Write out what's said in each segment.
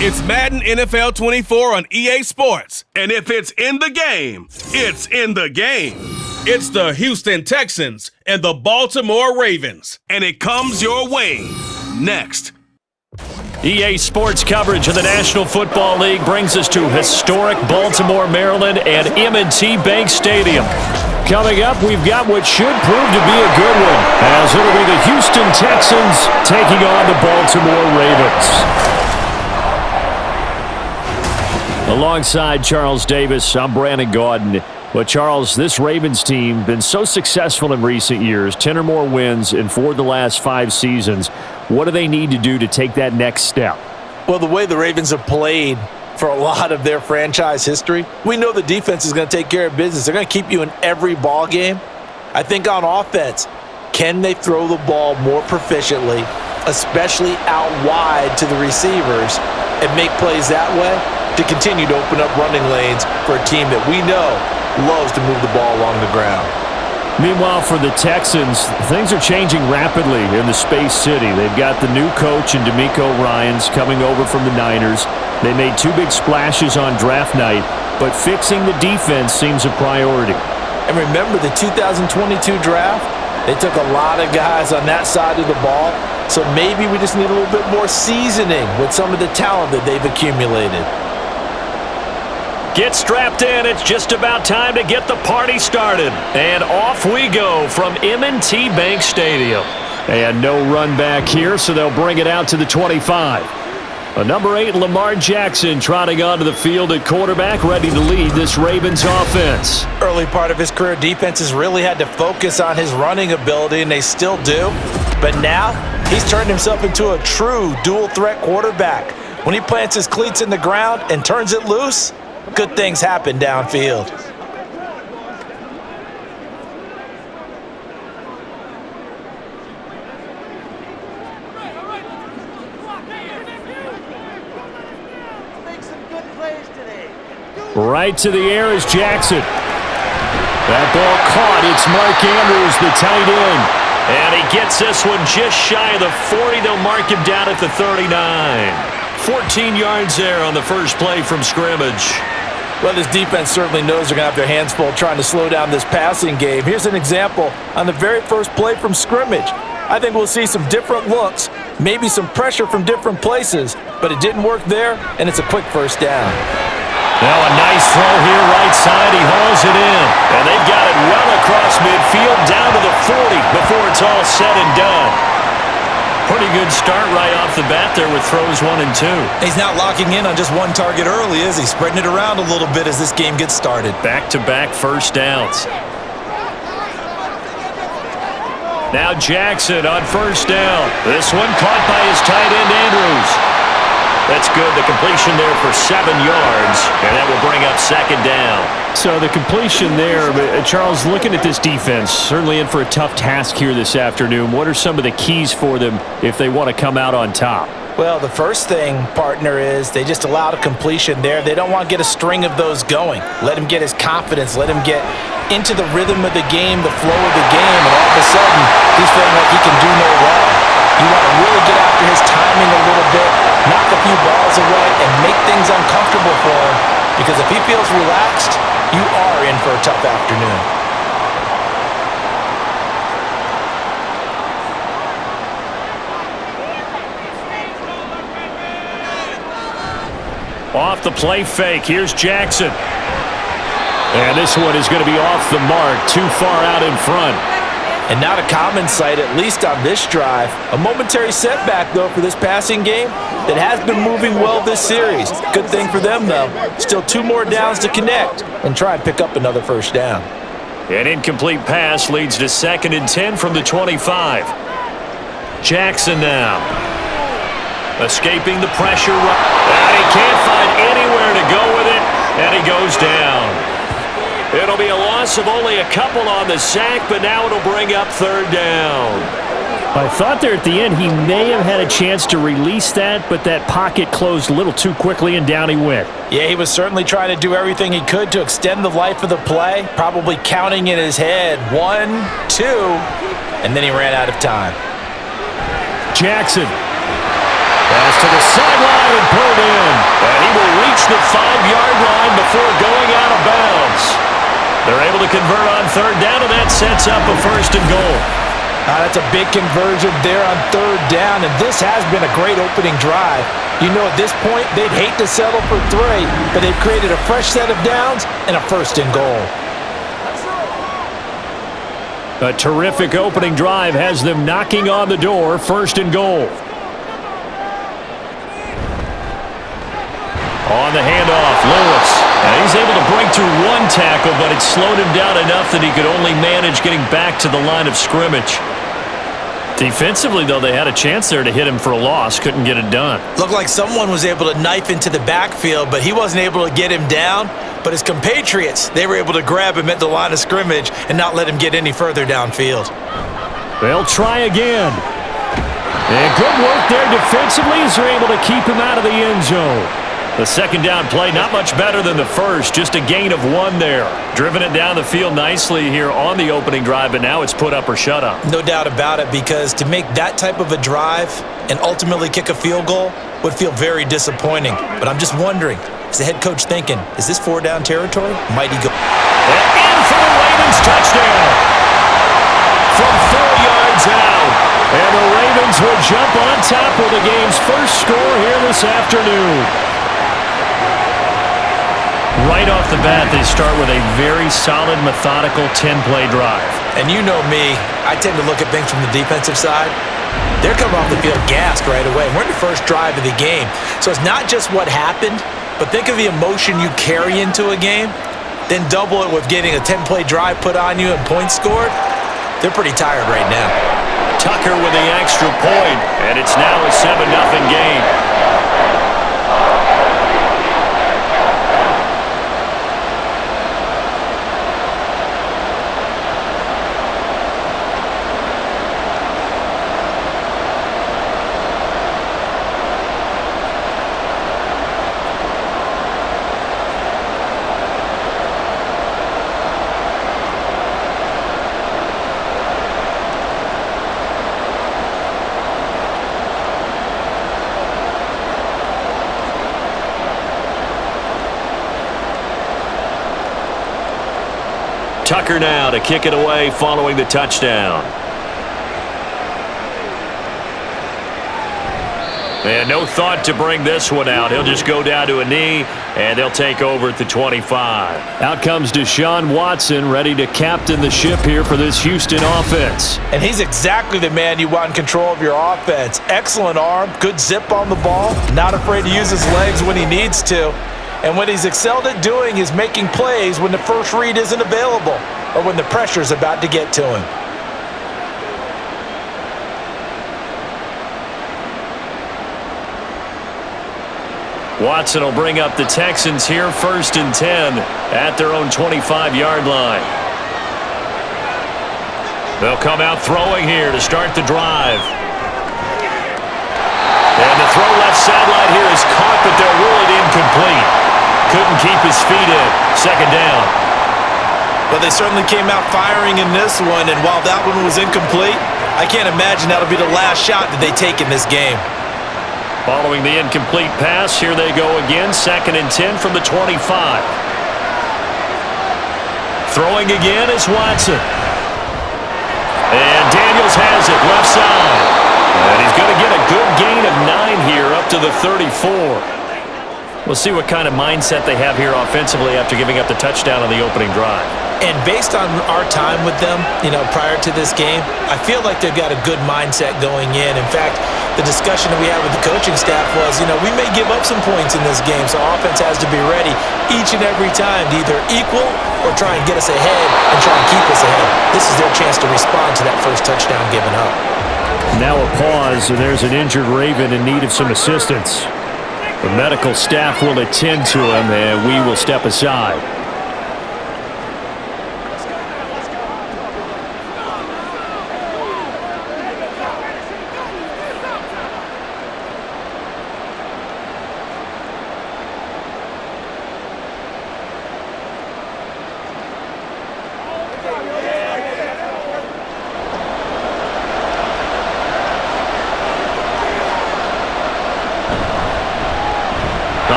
It's Madden NFL 24 on EA Sports. And if it's in the game, it's in the game. It's the Houston Texans and the Baltimore Ravens. And it comes your way next. EA Sports coverage of the National Football League brings us to historic Baltimore, Maryland and M&T Bank Stadium. Coming up, we've got what should prove to be a good one, as it'll be the Houston Texans taking on the Baltimore Ravens. Alongside Charles Davis, I'm Brandon Gaudin. Well, Charles, this Ravens team been so successful in recent years, 10 or more wins in 4 of the last 5 seasons. What do they need to do to take that next step? Well, the way the Ravens have played for a lot of their franchise history, we know the defense is going to take care of business. They're going to keep you in every ball game. I think on offense, can they throw the ball more proficiently, especially out wide to the receivers, and make plays that way to continue to open up running lanes for a team that we know loves to move the ball along the ground. Meanwhile, for the Texans, things are changing rapidly in the Space City. They've got the new coach in DeMeco Ryans coming over from the Niners. They made 2 big splashes on draft night, but fixing the defense seems a priority. And remember the 2022 draft? They took a lot of guys on that side of the ball, so maybe we just need a little bit more seasoning with some of the talent that they've accumulated. Get strapped in. It's just about time to get the party started. And off we go from M&T Bank Stadium. And no run back here, so they'll bring it out to the 25. Number 8, Lamar Jackson, trotting onto the field at quarterback, ready to lead this Ravens offense. Early part of his career, defenses really had to focus on his running ability, and they still do. But now, he's turned himself into a true dual-threat quarterback. When he plants his cleats in the ground and turns it loose, good things happen downfield. Right to the air is Jackson. That ball caught. It's Mark Andrews, the tight end. And he gets this one just shy of the 40. They'll mark him down at the 39. 14 yards there on the first play from scrimmage. Well, this defense certainly knows they're going to have their hands full trying to slow down this passing game. Here's an example on the very first play from scrimmage. I think we'll see some different looks, maybe some pressure from different places, but it didn't work there, and it's a quick first down. Now a nice throw here right side. He hauls it in, and they've got it well across midfield down to the 40 before it's all said and done. Pretty good start right off the bat there with throws 1 and 2. He's not locking in on just one target early, is he? Spreading it around a little bit as this game gets started. Back-to-back first downs. Now Jackson on first down. This one caught by his tight end Andrews. That's good. The completion there for 7 yards, and that will bring up second down. So the completion there, Charles, looking at this defense, certainly in for a tough task here this afternoon. What are some of the keys for them if they want to come out on top? Well, the first thing, partner, is they just allowed a completion there. They don't want to get a string of those going. Let him get his confidence. Let him get into the rhythm of the game, the flow of the game, and all of a sudden, he's feeling like he can do no wrong. You want to really get after his timing a little bit, knock a few balls away, and make things uncomfortable for him. Because if he feels relaxed, you are in for a tough afternoon. Off the play fake, here's Jackson. And this one is going to be off the mark, too far out in front. And not a common sight, at least on this drive. A momentary setback, though, for this passing game that has been moving well this series. Good thing for them, though. Still 2 more downs to connect and try and pick up another first down. An incomplete pass leads to 2nd and 10 from the 25. Jackson now. Escaping the pressure. And he can't find anywhere to go with it, and he goes down. It'll be a loss of only a couple on the sack, but now it'll bring up 3rd down. I thought there at the end he may have had a chance to release that, but that pocket closed a little too quickly, and down he went. Yeah, he was certainly trying to do everything he could to extend the life of the play, probably counting in his head 1, 2, and then he ran out of time. Jackson. Pass to the sideline and pulled in. And he will reach the 5-yard line before going out of bounds. They're able to convert on third down, and that sets up a first and goal. That's a big conversion there on third down, and this has been a great opening drive. You know, at this point, they'd hate to settle for 3, but they've created a fresh set of downs and a first and goal. A terrific opening drive has them knocking on the door, first and goal. On the handoff, Lewis. And he's able to break through 1 tackle, but it slowed him down enough that he could only manage getting back to the line of scrimmage. Defensively, though, they had a chance there to hit him for a loss. Couldn't get it done. Looked like someone was able to knife into the backfield, but he wasn't able to get him down. But his compatriots, they were able to grab him at the line of scrimmage and not let him get any further downfield. They'll try again. And good work there defensively as they're able to keep him out of the end zone. The second down play, not much better than the first, just a gain of 1 there. Driven it down the field nicely here on the opening drive, but now it's put up or shut up. No doubt about it, because to make that type of a drive and ultimately kick a field goal would feel very disappointing. But I'm just wondering, is the head coach thinking, is this 4-down territory? Might he go? And in for the Ravens touchdown. From 4 yards out. And the Ravens will jump on top with the game's first score here this afternoon. Right off the bat, they start with a very solid, methodical 10-play drive. And you know me, I tend to look at things from the defensive side. They're coming off the field gassed right away. We're in the first drive of the game. So it's not just what happened, but think of the emotion you carry into a game, then double it with getting a 10-play drive put on you and points scored. They're pretty tired right now. Tucker with the extra point, and it's now a 7-0 game. Tucker now to kick it away following the touchdown. And no thought to bring this one out. He'll just go down to a knee, and they'll take over at the 25. Out comes Deshaun Watson, ready to captain the ship here for this Houston offense. And he's exactly the man you want in control of your offense. Excellent arm, good zip on the ball, not afraid to use his legs when he needs to. And what he's excelled at doing is making plays when the first read isn't available or when the pressure's about to get to him. Watson will bring up the Texans here, 1st and 10 at their own 25-yard line. They'll come out throwing here to start the drive. And the throw left sideline here is caught, but they're ruled incomplete. Couldn't keep his feet in. 2nd down. Well, they certainly came out firing in this one, and while that one was incomplete, I can't imagine that'll be the last shot that they take in this game. Following the incomplete pass, here they go again. 2nd and 10 from the 25. Throwing again is Watson. And Daniels has it, left side. And he's going to get a good gain of 9 here up to the 34. We'll see what kind of mindset they have here offensively after giving up the touchdown on the opening drive. And based on our time with them, prior to this game, I feel like they've got a good mindset going in. In fact, the discussion that we had with the coaching staff was, we may give up some points in this game, so offense has to be ready each and every time to either equal or try and get us ahead and try and keep us ahead. This is their chance to respond to that first touchdown given up. Now a pause, and there's an injured Raven in need of some assistance. The medical staff will attend to him, and we will step aside.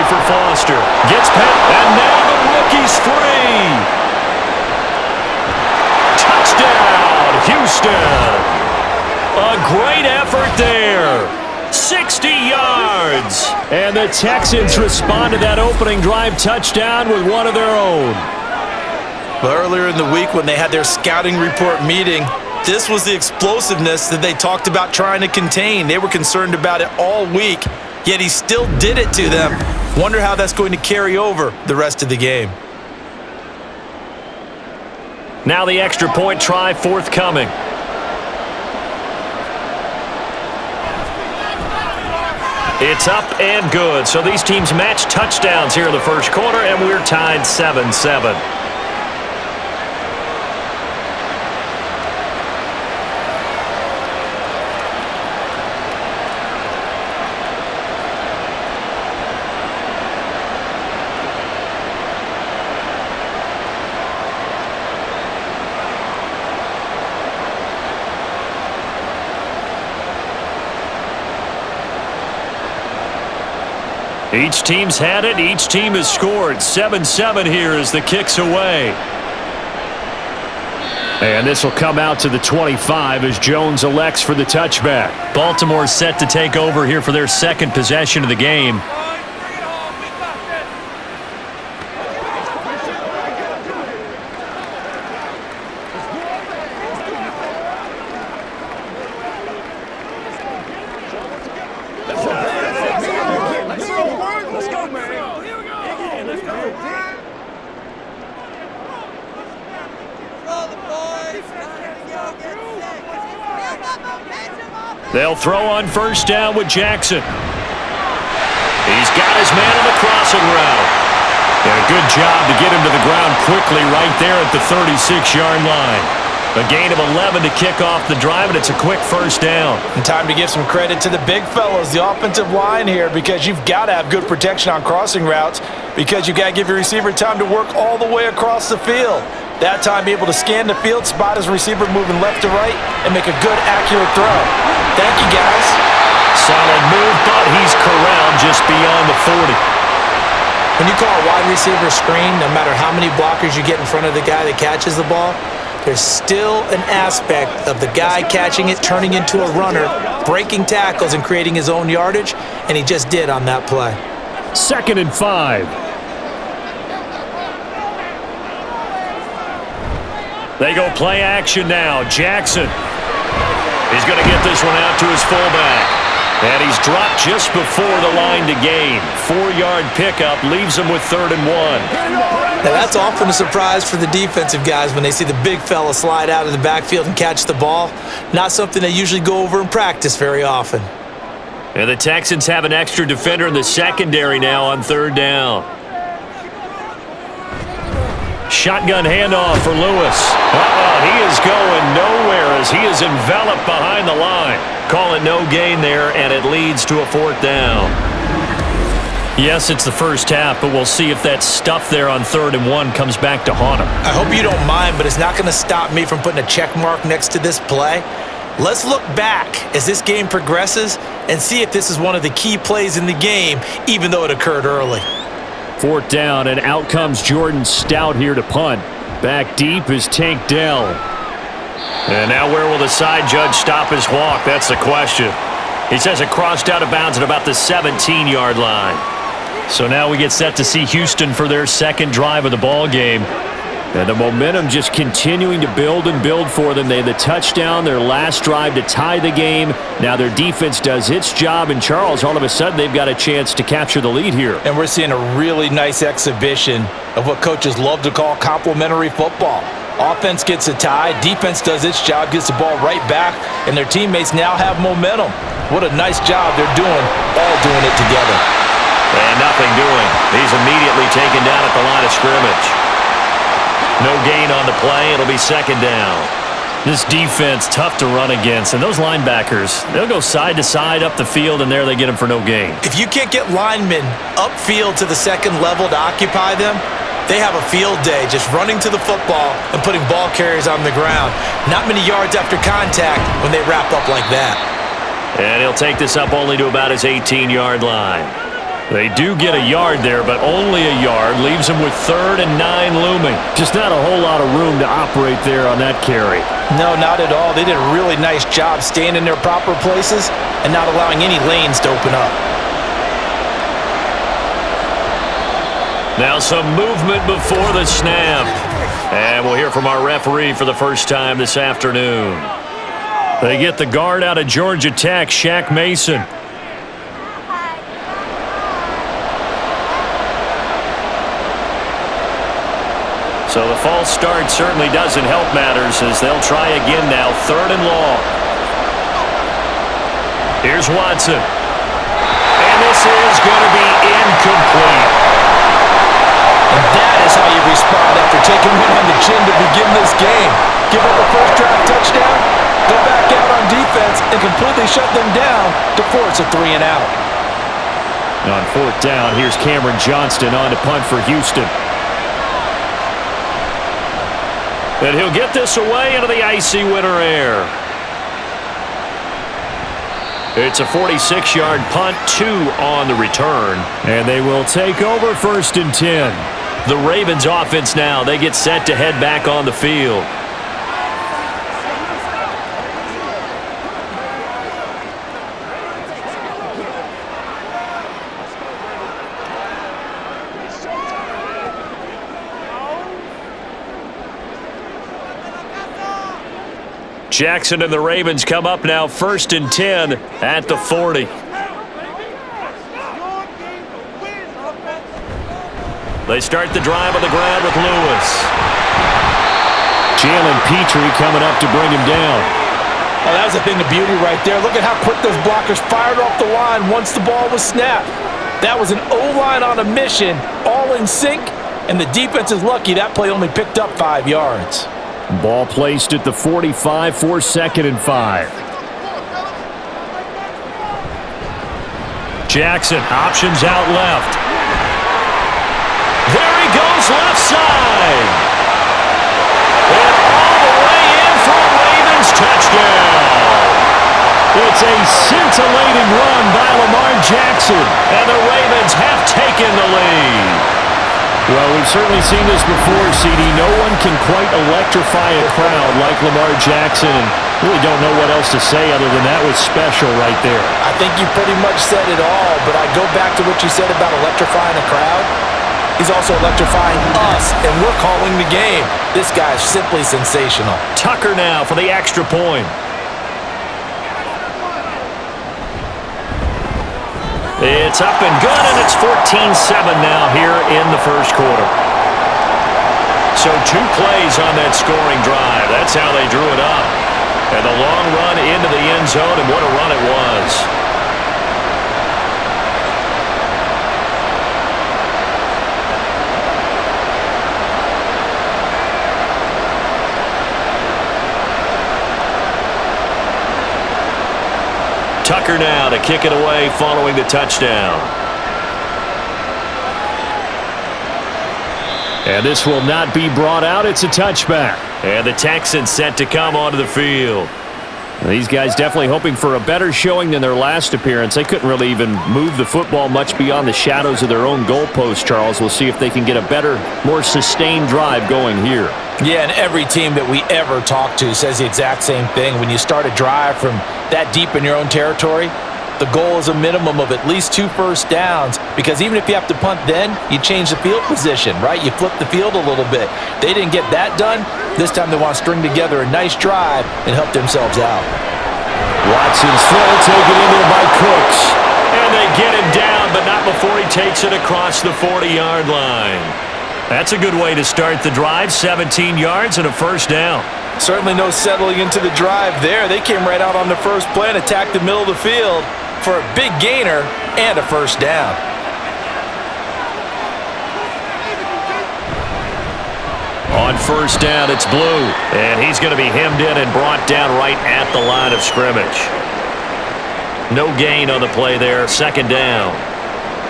for Foster. Gets past, and now the rookie's free. Touchdown, Houston. A great effort there. 60 yards. And the Texans respond to that opening drive touchdown with one of their own. But earlier in the week when they had their scouting report meeting, this was the explosiveness that they talked about trying to contain. They were concerned about it all week, yet he still did it to them. Wonder how that's going to carry over the rest of the game. Now the extra point try forthcoming. It's up and good. So these teams match touchdowns here in the first quarter, and we're tied 7-7. Each team's had it. Each team has scored. 7-7 here as the kick's away. And this will come out to the 25 as Jones elects for the touchback. Baltimore set to take over here for their second possession of the game. They'll throw on first down with Jackson. He's got his man on the crossing route. And a good job to get him to the ground quickly right there at the 36-yard line. A gain of 11 to kick off the drive, and it's a quick first down. And time to give some credit to the big fellows, the offensive line here, because you've got to have good protection on crossing routes because you've got to give your receiver time to work all the way across the field. That time, be able to scan the field, spot his receiver moving left to right, and make a good, accurate throw. Thank you, guys. Solid move, but he's corralled just beyond the 40. When you call a wide receiver screen, no matter how many blockers you get in front of the guy that catches the ball, there's still an aspect of the guy catching it, turning into a runner, breaking tackles, and creating his own yardage, and he just did on that play. 2nd and 5. They go play action now. Jackson. He's going to get this one out to his fullback. And he's dropped just before the line to gain. 4-yard pickup leaves him with 3rd and 1. Now that's often a surprise for the defensive guys when they see the big fella slide out of the backfield and catch the ball. Not something they usually go over in practice very often. And the Texans have an extra defender in the secondary now on 3rd down. Shotgun handoff for Lewis. He is going nowhere as he is enveloped behind the line. Call it no gain there, and it leads to a 4th down. Yes, it's the first half, but we'll see if that stuff there on 3rd and 1 comes back to haunt him. I hope you don't mind, but it's not going to stop me from putting a check mark next to this play. Let's look back as this game progresses and see if this is one of the key plays in the game, even though it occurred early. 4th down, and out comes Jordan Stout here to punt. Back deep is Tank Dell. And now where will the side judge stop his walk? That's the question. He says it crossed out of bounds at about the 17-yard line. So now we get set to see Houston for their second drive of the ball game. And the momentum just continuing to build and build for them. They had the touchdown, their last drive to tie the game. Now their defense does its job, and Charles, all of a sudden, they've got a chance to capture the lead here. And we're seeing a really nice exhibition of what coaches love to call complementary football. Offense gets a tie, defense does its job, gets the ball right back, and their teammates now have momentum. What a nice job they're doing, all doing it together. And nothing doing. He's immediately taken down at the line of scrimmage. No gain on the play. It'll be 2nd down. This defense, tough to run against. And those linebackers, they'll go side to side up the field, and there they get them for no gain. If you can't get linemen upfield to the second level to occupy them, they have a field day just running to the football and putting ball carriers on the ground. Not many yards after contact when they wrap up like that. And he'll take this up only to about his 18-yard line. They do get a yard there, but only a yard. Leaves them with 3rd and 9 looming. Just not a whole lot of room to operate there on that carry. No, not at all. They did a really nice job staying in their proper places and not allowing any lanes to open up. Now some movement before the snap. And we'll hear from our referee for the first time this afternoon. They get the guard out of Georgia Tech, Shaq Mason. So the false start certainly doesn't help matters as they'll try again now, 3rd and long. Here's Watson. And this is going to be incomplete. And that is how you respond after taking one on the chin to begin this game. Give up a first drive touchdown, go back out on defense, and completely shut them down to force a 3 and out. On 4th down, here's Cameron Johnston on to punt for Houston. And he'll get this away into the icy winter air. It's a 46-yard punt, 2 on the return. And they will take over 1st and 10. The Ravens offense now, they get set to head back on the field. Jackson and the Ravens come up now 1st and 10 at the 40. They start the drive on the ground with Lewis. Jalen Petrie coming up to bring him down. Oh, that was a thing of beauty right there. Look at how quick those blockers fired off the line once the ball was snapped. That was an O-line on a mission, all in sync, and the defense is lucky that play only picked up 5 yards. Ball placed at the 45 for 2nd and 5. Jackson options out left. There he goes left side. And all the way in for a Ravens touchdown. It's a scintillating run by Lamar Jackson, and the Ravens have taken the lead. Well, we've certainly seen this before, CD. No one can quite electrify a crowd like Lamar Jackson, and really don't know what else to say other than that was special right there. I think you pretty much said it all, but I go back to what you said about electrifying a crowd. He's also electrifying us, and we're calling the game. This guy's simply sensational. Tucker now for the extra point. It's up and good, and it's 14-7 now here in the first quarter. So 2 plays on that scoring drive. That's how they drew it up. And the long run into the end zone, and what a run it was. Tucker now to kick it away following the touchdown. And this will not be brought out. It's a touchback. And the Texans set to come onto the field. These guys definitely hoping for a better showing than their last appearance. They couldn't really even move the football much beyond the shadows of their own goalpost, Charles. We'll see if they can get a better, more sustained drive going here. Yeah, and every team that we ever talk to says the exact same thing. When you start a drive from that deep in your own territory, the goal is a minimum of at least 2 first downs, because even if you have to punt then, you change the field position, right? You flip the field a little bit. They didn't get that done. This time they want to string together a nice drive and help themselves out. Watson's throw taken in there by Cooks. And they get him down, but not before he takes it across the 40-yard line. That's a good way to start the drive. 17 yards and a first down. Certainly no settling into the drive there. They came right out on the first play and attacked the middle of the field for a big gainer and a first down. On first down, it's Blue. And he's going to be hemmed in and brought down right at the line of scrimmage. No gain on the play there. 2nd down.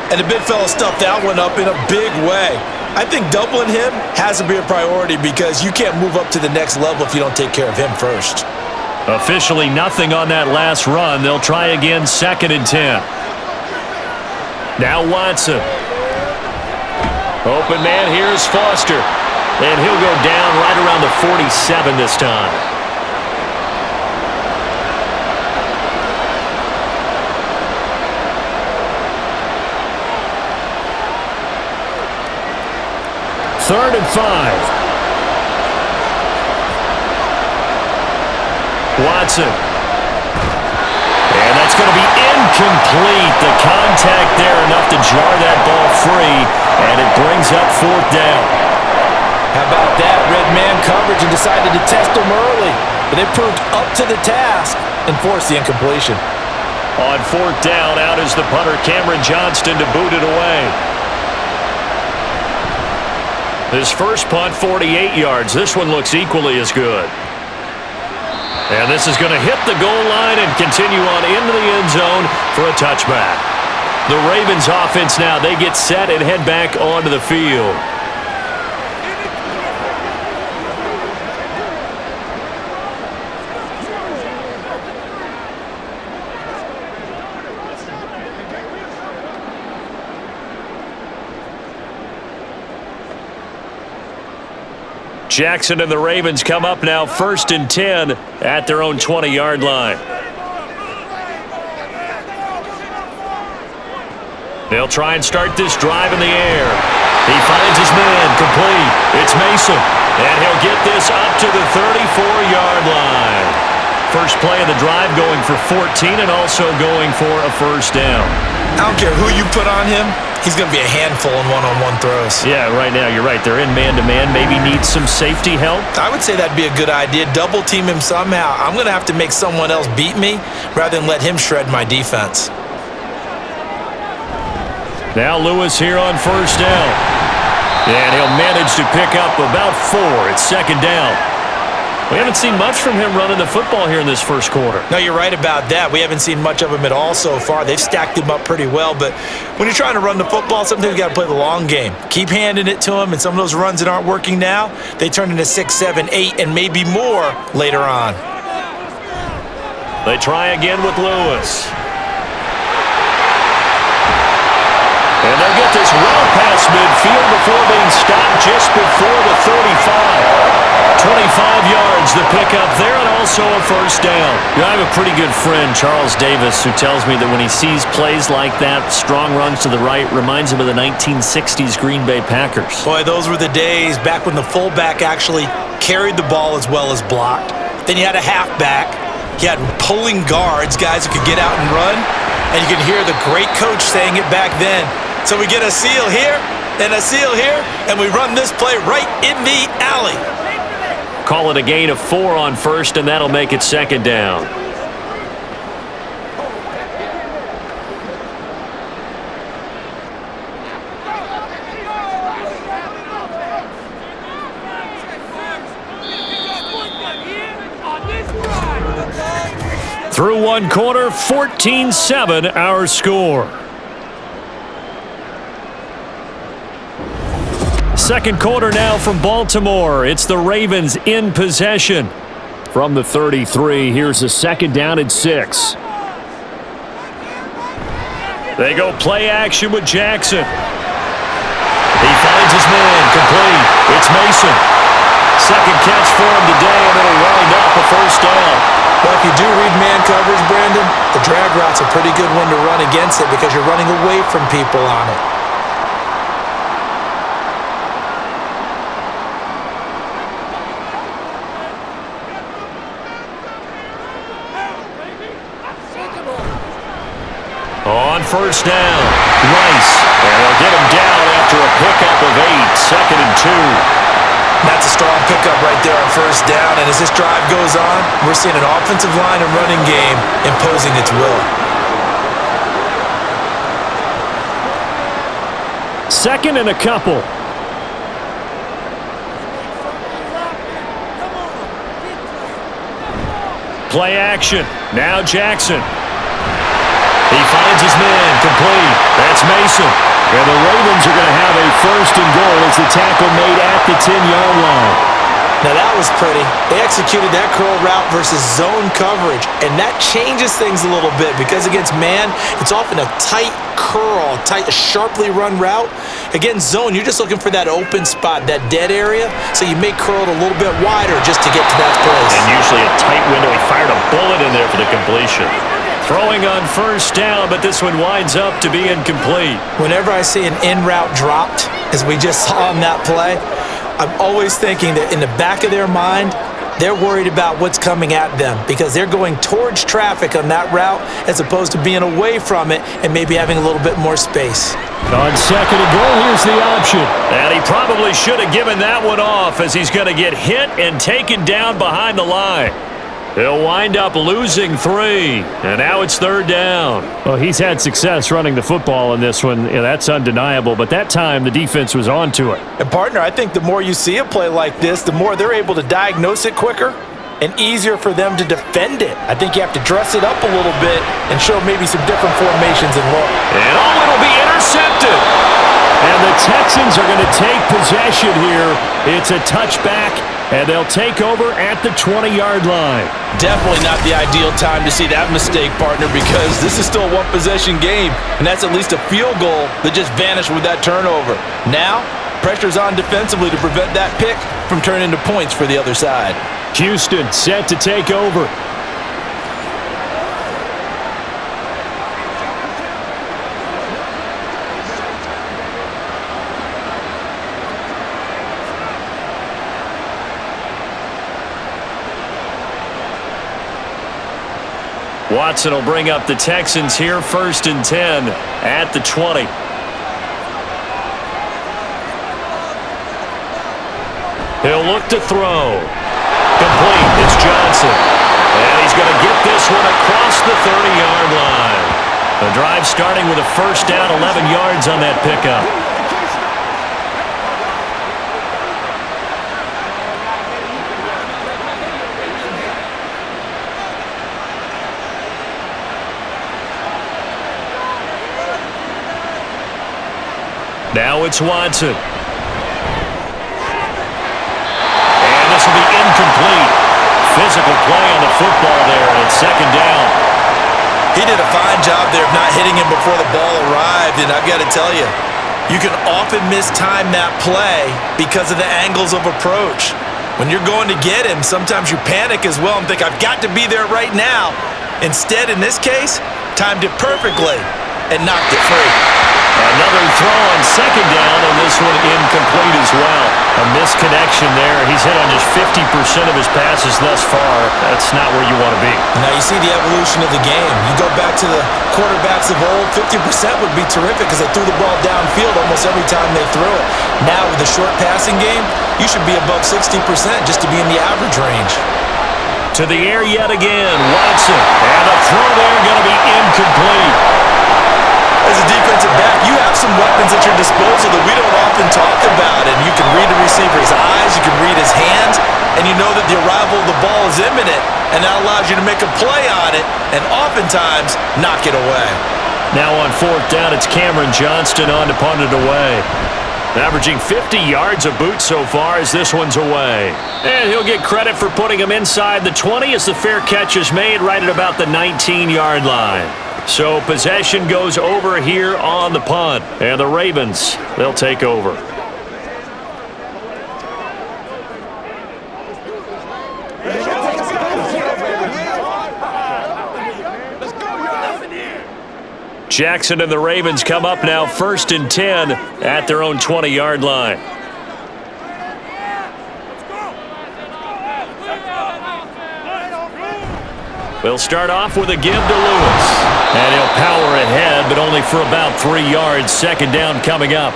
And the big fella stuffed that one up in a big way. I think doubling him has to be a priority, because you can't move up to the next level if you don't take care of him first. Officially nothing on that last run. They'll try again, 2nd and 10. Now Watson. Open man, here's Foster. And he'll go down right around the 47 this time. Third and 5. Watson. And that's going to be incomplete. The contact there enough to jar that ball free, and it brings up fourth down. How about that? Red man coverage and decided to test him early, but they proved up to the task and forced the incompletion. On fourth down, out is the punter, Cameron Johnston, to boot it away. His first punt, 48 yards. This one looks equally as good. And this is going to hit the goal line and continue on into the end zone for a touchback. The Ravens offense now, they get set and head back onto the field. Jackson and the Ravens come up now 1st and 10 at their own 20-yard line. They'll try and start this drive in the air. He finds his man, complete. It's Mason, and he'll get this up to the 34-yard line. First play of the drive going for 14 and also going for a first down. I don't care who you put on him. He's going to be a handful in one-on-one throws. Yeah, right now, you're right. They're in man-to-man. Maybe needs some safety help. I would say that'd be a good idea. Double team him somehow. I'm going to have to make someone else beat me rather than let him shred my defense. Now Lewis here on first down. And he'll manage to pick up about 4. It's second down. We haven't seen much from him running the football here in this first quarter. No, you're right about that. We haven't seen much of him at all so far. They've stacked him up pretty well, but when you're trying to run the football, sometimes you got to play the long game. Keep handing it to him, and some of those runs that aren't working now, they turn into 6, 7, 8, and maybe more later on. They try again with Lewis. And they'll get this well past midfield before being stopped just before the 35. 25 yards the pickup there, and also a first down. You know, I have a pretty good friend, Charles Davis, who tells me that when he sees plays like that, strong runs to the right, reminds him of the 1960s Green Bay Packers. Boy, those were the days back when the fullback actually carried the ball as well as blocked. Then you had a halfback. You had pulling guards, guys who could get out and run, and you can hear the great coach saying it back then. So we get a seal here and a seal here, and we run this play right in the alley. Call it a gain of 4 on first, and that'll make it second down. Through one quarter, 14-7 our score. Second quarter now from Baltimore. It's the Ravens in possession. From the 33, here's a second down and 6. They go play action with Jackson. He finds his man, complete. It's Mason. Second catch for him today, and it'll wind up a first down. Well, if you do read man coverage, Brandon, the drag route's a pretty good one to run against it because you're running away from people on it. On first down, Rice. And they'll get him down after a pickup of 8, second and 2. That's a strong pickup right there on first down. And as this drive goes on, we're seeing an offensive line and running game imposing its will. Second and a couple. Play action. Now Jackson. He finds his man, complete. That's Mason. And the Ravens are going to have a first and goal as the tackle made at the 10-yard line. Now that was pretty. They executed that curl route versus zone coverage, and that changes things a little bit because against man, it's often a tight curl, a sharply run route. Against zone, you're just looking for that open spot, that dead area, so you may curl it a little bit wider just to get to that place. And usually a tight window. He fired a bullet in there for the completion. Throwing on first down, but this one winds up to be incomplete. Whenever I see an in route dropped, as we just saw on that play, I'm always thinking that in the back of their mind, they're worried about what's coming at them because they're going towards traffic on that route as opposed to being away from it and maybe having a little bit more space. On second and goal, here's the option. And he probably should have given that one off as he's going to get hit and taken down behind the line. He'll wind up losing 3, and now it's third down. Well, he's had success running the football in this one. Yeah, that's undeniable, but that time the defense was onto it. And, partner, I think the more you see a play like this, the more they're able to diagnose it quicker and easier for them to defend it. I think you have to dress it up a little bit and show maybe some different formations and look. And it'll be intercepted. And the Texans are going to take possession here. It's a touchback, and they'll take over at the 20-yard line. Definitely not the ideal time to see that mistake, partner, because this is still a one-possession game, and that's at least a field goal that just vanished with that turnover. Now, pressure's on defensively to prevent that pick from turning into points for the other side. Houston set to take over. Watson will bring up the Texans here, 1st and 10 at the 20. He'll look to throw. Complete. It's Johnson. And he's going to get this one across the 30-yard line. The drive starting with a first down, 11 yards on that pickup. Now it's Watson. And this will be incomplete. Physical play on the football there, and it's second down. He did a fine job there of not hitting him before the ball arrived, and I've got to tell you, you can often mistime that play because of the angles of approach. When you're going to get him, sometimes you panic as well and think, I've got to be there right now. Instead, in this case, timed it perfectly and knocked it free. Another throw on second down, and this one incomplete as well. A misconnection there. He's hit on just 50% of his passes thus far. That's not where you want to be. Now you see the evolution of the game. You go back to the quarterbacks of old, 50% would be terrific because they threw the ball downfield almost every time they threw it. Now with the short passing game, you should be above 60% just to be in the average range. To the air yet again, Watson. And the throw there going to be incomplete. As a defensive back, you have some weapons at your disposal that we don't often talk about, and you can read the receiver's eyes, you can read his hands, and you know that the arrival of the ball is imminent, and that allows you to make a play on it, and oftentimes knock it away. Now on 4th down, it's Cameron Johnston on to punt it away. Averaging 50 yards a boot so far as this one's away. And he'll get credit for putting him inside the 20 as the fair catch is made right at about the 19-yard line. So possession goes over here on the punt. And the Ravens, they'll take over. Jackson and the Ravens come up now 1st and 10 at their own 20-yard line. They'll start off with a give to Lewis. And he'll power ahead, but only for about 3 yards. Second down coming up.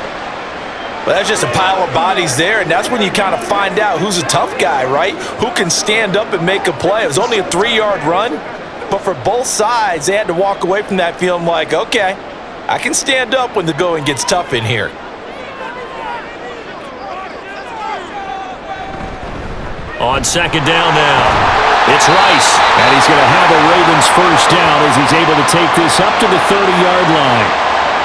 Well, that's just a pile of bodies there, and that's when you kind of find out who's a tough guy, right? Who can stand up and make a play. It was only a 3-yard run, but for both sides, they had to walk away from that feeling like, okay, I can stand up when the going gets tough in here. On second down now. It's Rice. And he's going to have a Ravens first down as he's able to take this up to the 30-yard line.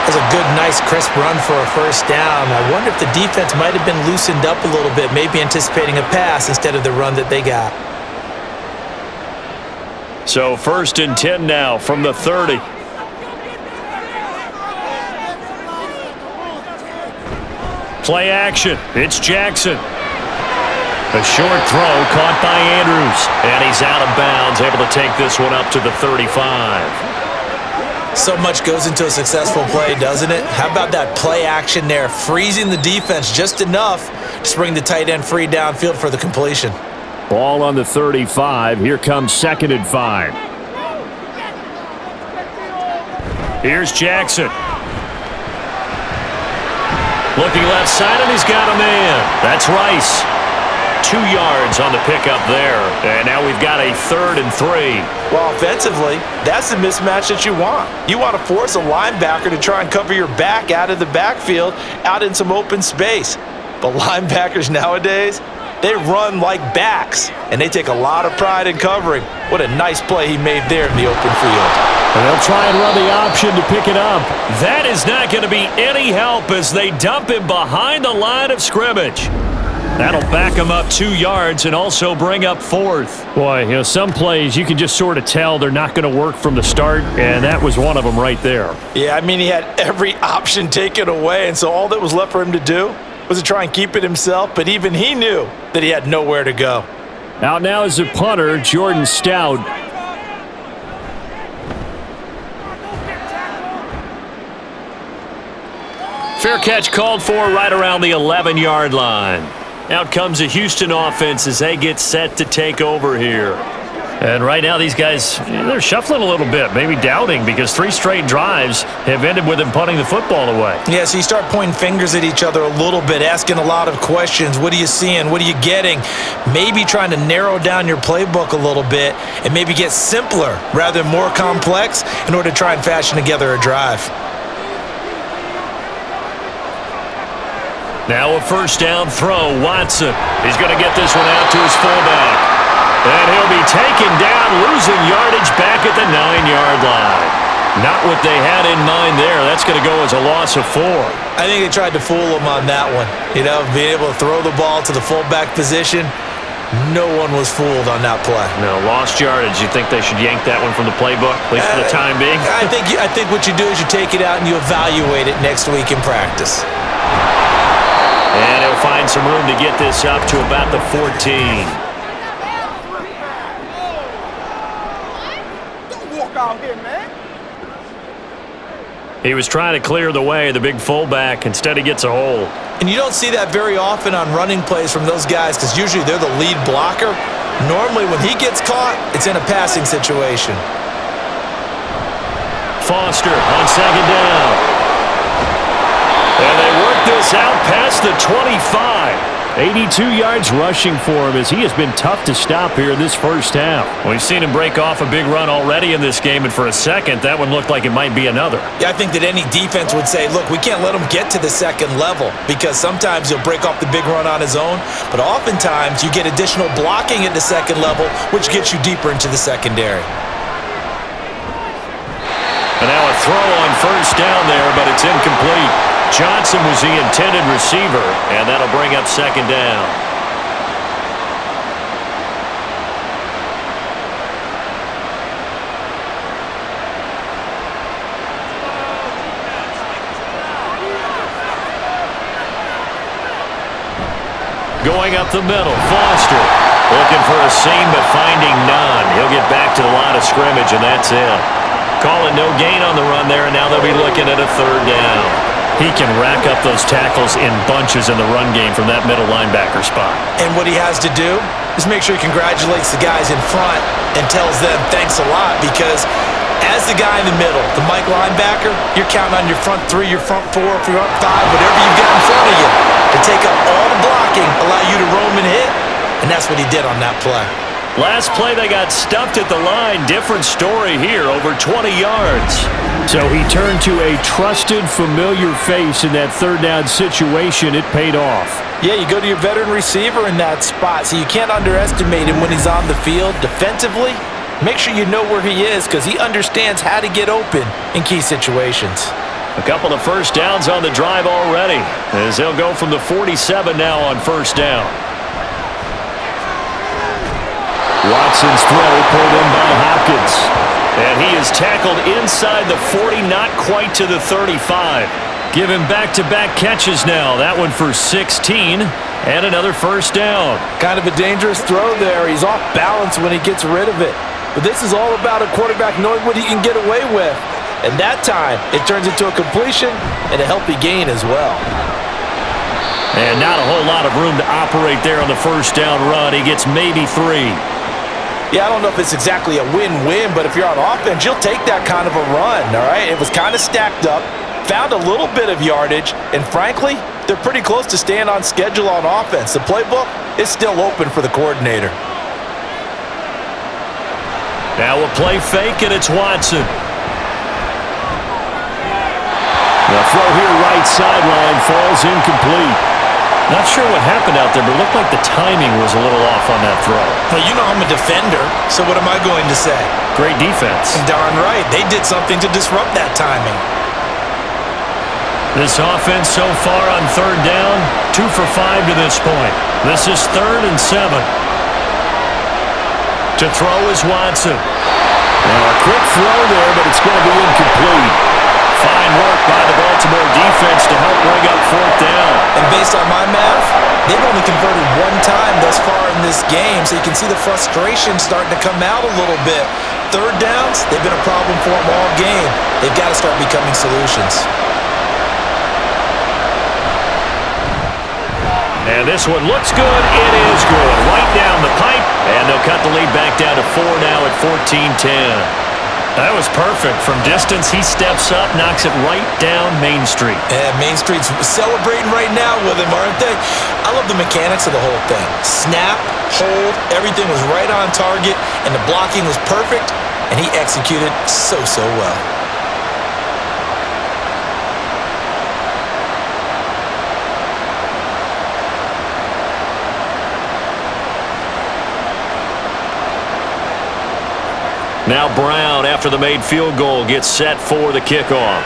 That's a good, nice, crisp run for a first down. I wonder if the defense might have been loosened up a little bit, maybe anticipating a pass instead of the run that they got. So 1st and 10 now from the 30. Play action. It's Jackson. A short throw caught by Andrews. And he's out of bounds, able to take this one up to the 35. So much goes into a successful play, doesn't it? How about that play action there, freezing the defense just enough to bring the tight end free downfield for the completion. Ball on the 35. Here comes 2nd and 5. Here's Jackson. Looking left side, and he's got a man. That's Rice. 2 yards on the pickup there. And now we've got a 3rd and 3. Well, offensively, that's the mismatch that you want. You want to force a linebacker to try and cover your back out of the backfield, out in some open space. But linebackers nowadays, they run like backs, and they take a lot of pride in covering. What a nice play he made there in the open field. And they'll try and run the option to pick it up. That is not going to be any help as they dump him behind the line of scrimmage. That'll back him up 2 yards and also bring up 4th. Boy, some plays you can just sort of tell they're not going to work from the start, and that was one of them right there. Yeah, I mean, he had every option taken away, and so all that was left for him to do was to try and keep it himself, but even he knew that he had nowhere to go. Out now is the punter, Jordan Stout. Fair catch called for right around the 11-yard line. Out comes the Houston offense as they get set to take over here. And right now these guys, they're shuffling a little bit, maybe doubting, because 3 straight drives have ended with them punting the football away. Yeah, so you start pointing fingers at each other a little bit, asking a lot of questions. What are you seeing? What are you getting? Maybe trying to narrow down your playbook a little bit and maybe get simpler rather than more complex in order to try and fashion together a drive. Now a first down throw. Watson. He's going to get this one out to his fullback. And he'll be taken down, losing yardage back at the 9-yard line. Not what they had in mind there. That's going to go as a loss of 4. I think they tried to fool him on that one. Being able to throw the ball to the fullback position. No one was fooled on that play. No, lost yardage. You think they should yank that one from the playbook, at least for the time being? I think what you do is you take it out and you evaluate it next week in practice. And he'll find some room to get this up to about the 14. Don't walk out here, man. He was trying to clear the way, the big fullback. Instead, he gets a hole. And you don't see that very often on running plays from those guys because usually they're the lead blocker. Normally, when he gets caught, it's in a passing situation. Foster on 2nd down. And they work this out past the 25. 82 yards rushing for him as he has been tough to stop here in this first half. We've seen him break off a big run already in this game, and for a second, that one looked like it might be another. Yeah, I think that any defense would say, look, we can't let him get to the second level because sometimes he'll break off the big run on his own, but oftentimes you get additional blocking at the second level, which gets you deeper into the secondary. And now a throw on first down there, but it's incomplete. Johnson was the intended receiver, and that'll bring up 2nd down. Going up the middle, Foster. Looking for a seam, but finding none. He'll get back to the line of scrimmage, and that's it. Calling no gain on the run there, and now they'll be looking at a 3rd down. He can rack up those tackles in bunches in the run game from that middle linebacker spot. And what he has to do is make sure he congratulates the guys in front and tells them thanks a lot because as the guy in the middle, the Mike linebacker, you're counting on your front 3, your front 4, your front 5, whatever you've got in front of you to take up all the blocking, allow you to roam and hit, and that's what he did on that play. Last play, they got stuffed at the line. Different story here, over 20 yards. So he turned to a trusted, familiar face in that 3rd down situation. It paid off. Yeah, you go to your veteran receiver in that spot, so you can't underestimate him when he's on the field. Defensively, make sure you know where he is because he understands how to get open in key situations. A couple of first downs on the drive already, as they'll go from the 47 now on first down. Watson's throw pulled in by Hopkins. And he is tackled inside the 40, not quite to the 35. Give him back-to-back catches now. That one for 16 and another first down. Kind of a dangerous throw there. He's off balance when he gets rid of it. But this is all about a quarterback knowing what he can get away with. And that time, it turns into a completion and a healthy gain as well. And not a whole lot of room to operate there on the first down run. He gets maybe 3. Yeah, I don't know if it's exactly a win-win, but if you're on offense, you'll take that kind of a run, all right? It was kind of stacked up, found a little bit of yardage, and frankly, they're pretty close to staying on schedule on offense. The playbook is still open for the coordinator. Now a play fake, and it's Watson. The throw here right sideline falls incomplete. Not sure what happened out there, but it looked like the timing was a little off on that throw. Well, you know I'm a defender, so what am I going to say? Great defense. Darn right. They did something to disrupt that timing. This offense so far on third down, 2 for 5 to this point. This is 3rd and 7. To throw is Watson. Now a quick throw there, but it's going to be incomplete. Fine work by the Baltimore defense to help bring up 4th down. And based on my math, they've only converted 1 time thus far in this game, so you can see the frustration starting to come out a little bit. Third downs, they've been a problem for them all game. They've got to start becoming solutions. And this one looks good. It is good. Right down the pipe, and they'll cut the lead back down to 4 now at 14-10. That was perfect. From distance, he steps up, knocks it right down Main Street. And Main Street's celebrating right now with him, aren't they? I love the mechanics of the whole thing. Snap, hold, everything was right on target, and the blocking was perfect, and he executed so well. Now Brown, after the made field goal, gets set for the kickoff.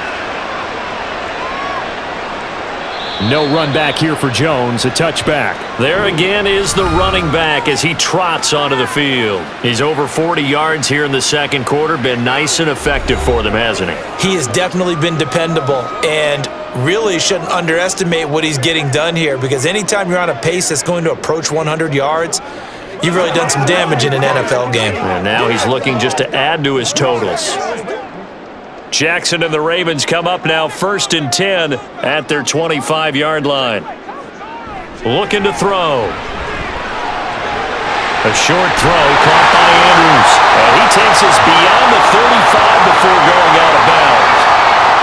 No run back here for Jones, a touchback. There again is the running back as he trots onto the field. He's over 40 yards here in the second quarter. Been nice and effective for them, hasn't he? He has definitely been dependable, and really shouldn't underestimate what he's getting done here, because anytime you're on a pace that's going to approach 100 yards, you've really done some damage in an NFL game. And now he's looking just to add to his totals. Jackson and the Ravens come up now 1st and 10 at their 25-yard line. Looking to throw. A short throw caught by Andrews. And he takes us beyond the 35 before going out of bounds.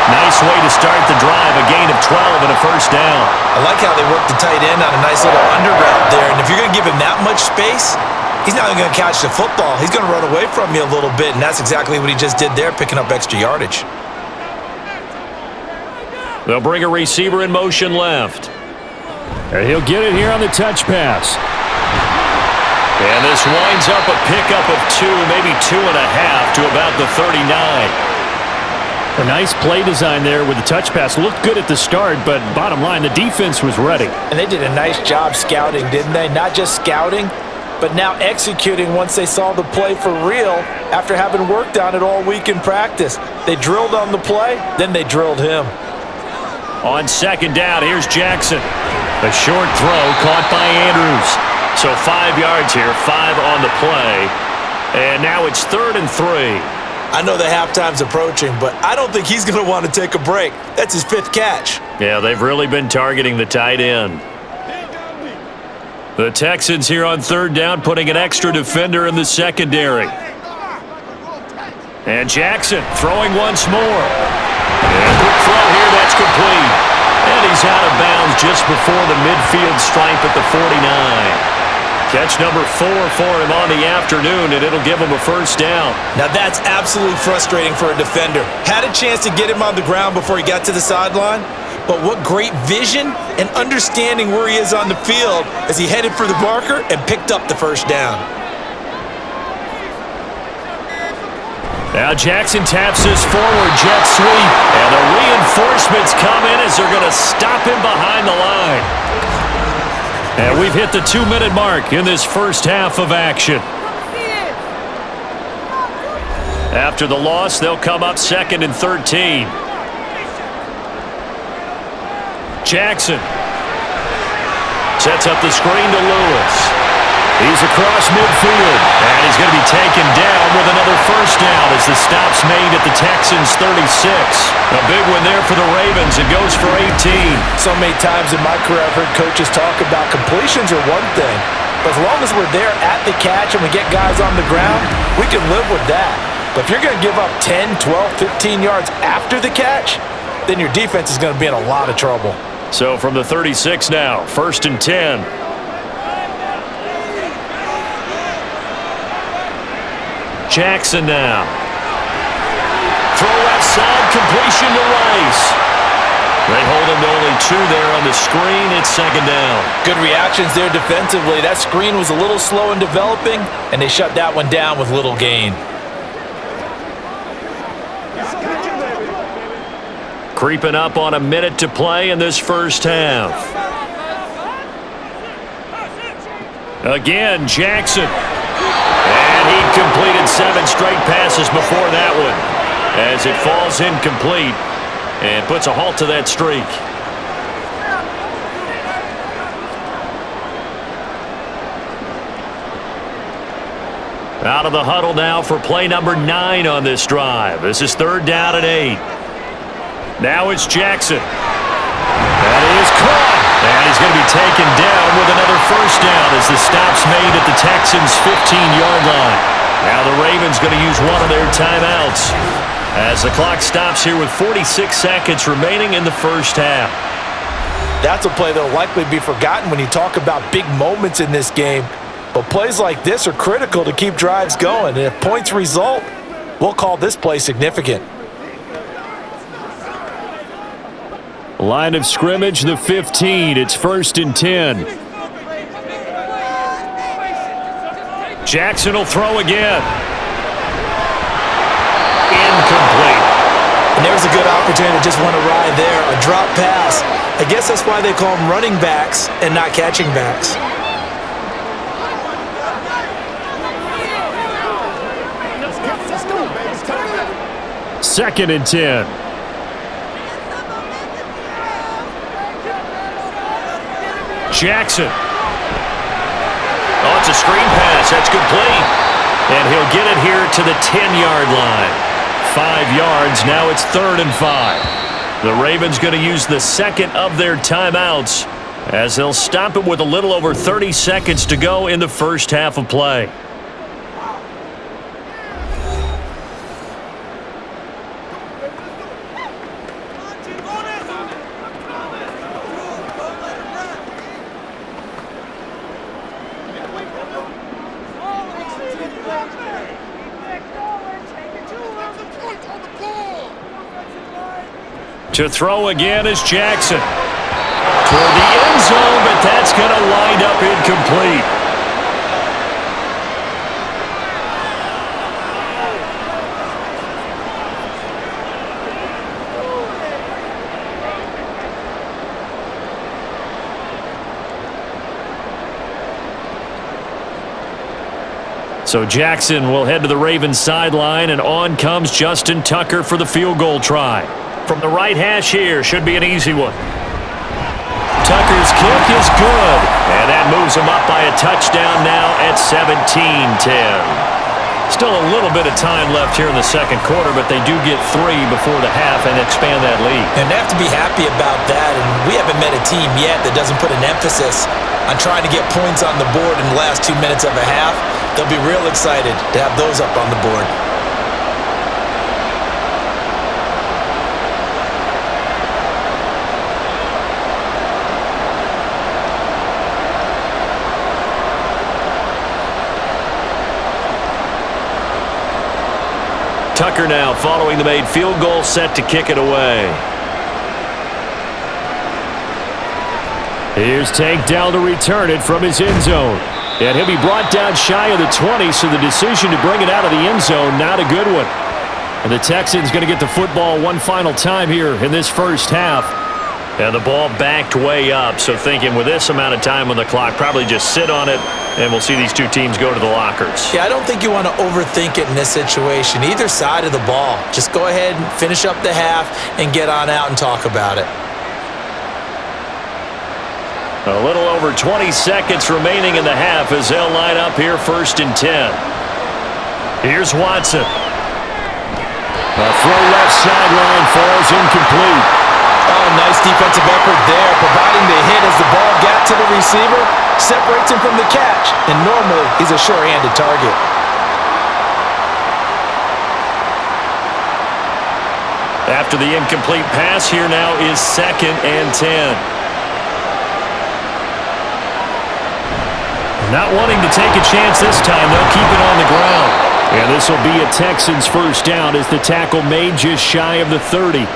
Nice way to start the drive, a gain of 12 and a first down. I like how they worked the tight end on a nice little under route there, and if you're going to give him that much space, he's not even going to catch the football. He's going to run away from you a little bit, and that's exactly what he just did there, picking up extra yardage. They'll bring a receiver in motion left. And he'll get it here on the touch pass. And this winds up a pickup of 2, maybe 2.5 to about the 39. A nice play design there with the touch pass. Looked good at the start, but bottom line, the defense was ready. And they did a nice job scouting, didn't they? Not just scouting, but now executing once they saw the play for real after having worked on it all week in practice. They drilled on the play, then they drilled him. On second down, here's Jackson. A short throw caught by Andrews. So 5 yards here, 5 on the play. And now it's 3rd and 3. I know the halftime's approaching, but I don't think he's going to want to take a break. That's his 5th catch. Yeah, they've really been targeting the tight end. The Texans here on 3rd down, putting an extra defender in the secondary. And Jackson throwing once more. And quick throw here, that's complete. And he's out of bounds just before the midfield stripe at the 49. Catch number 4 for him on the afternoon, and it'll give him a first down. Now that's absolutely frustrating for a defender. Had a chance to get him on the ground before he got to the sideline, but what great vision and understanding where he is on the field as he headed for the marker and picked up the first down. Now Jackson taps this forward jet sweep, and the reinforcements come in as they're going to stop him behind the line. And we've hit the 2-minute mark in this first half of action. After the loss, they'll come up 2nd and 13. Jackson sets up the screen to Lewis. He's across midfield, and he's going to be taken down with another first down as the stop's made at the Texans' 36. A big one there for the Ravens. It goes for 18. So many times in my career I've heard coaches talk about completions are one thing, but as long as we're there at the catch and we get guys on the ground, we can live with that. But if you're going to give up 10, 12, 15 yards after the catch, then your defense is going to be in a lot of trouble. So from the 36 now, 1st and 10. Jackson now. Throw left side, completion to Rice. They hold him to only 2 there on the screen. It's 2nd down. Good reactions there defensively. That screen was a little slow in developing, and they shut that one down with little gain. Creeping up on a minute to play in this first half. Again, Jackson. And he completed 7 straight passes before that one as it falls incomplete and puts a halt to that streak. Out of the huddle now for play number 9 on this drive. This is 3rd down and 8. Now it's Jackson. That is caught. And he's going to be taken down with another first down as the stop's made at the Texans' 15-yard line. Now the Ravens going to use one of their timeouts as the clock stops here with 46 seconds remaining in the first half. That's a play that will likely be forgotten when you talk about big moments in this game. But plays like this are critical to keep drives going. And if points result, we'll call this play significant. Line of scrimmage, the 15. It's 1st and 10. Jackson will throw again. Incomplete. And there's a good opportunity to just want to ride there. A drop pass. I guess that's why they call them running backs and not catching backs. Second and 10. Jackson. Oh, it's a screen pass. That's complete. And he'll get it here to the 10-yard line. 5 yards. Now it's 3rd and 5. The Ravens going to use the second of their timeouts as they'll stop it with a little over 30 seconds to go in the first half of play. To throw again is Jackson. Toward the end zone, but that's going to wind up incomplete. So Jackson will head to the Ravens sideline, and on comes Justin Tucker for the field goal try. From the right hash here, should be an easy one. Tucker's kick is good, and that moves him up by a touchdown now at 17-10. Still a little bit of time left here in the second quarter, but they do get 3 before the half and expand that lead. And they have to be happy about that, and we haven't met a team yet that doesn't put an emphasis on trying to get points on the board in the last 2 minutes of a half. They'll be real excited to have those up on the board. Tucker now following the made field goal, set to kick it away. Here's Tank down to return it from his end zone. And he'll be brought down shy of the 20, so the decision to bring it out of the end zone, not a good one. And the Texans going to get the football one final time here in this first half. And the ball backed way up, so thinking with this amount of time on the clock, probably just sit on it, and we'll see these two teams go to the lockers. Yeah, I don't think you want to overthink it in this situation. Either side of the ball. Just go ahead and finish up the half and get on out and talk about it. A little over 20 seconds remaining in the half as they'll line up here 1st and 10. Here's Watson. A throw left sideline falls incomplete. Oh, nice defensive effort there, providing the hit as the ball got to the receiver, separates him from the catch, and normally he's a sure-handed target. After the incomplete pass, here now is 2nd and 10. Not wanting to take a chance this time, they'll keep it on the ground. And this will be a Texans first down as the tackle made just shy of the 30.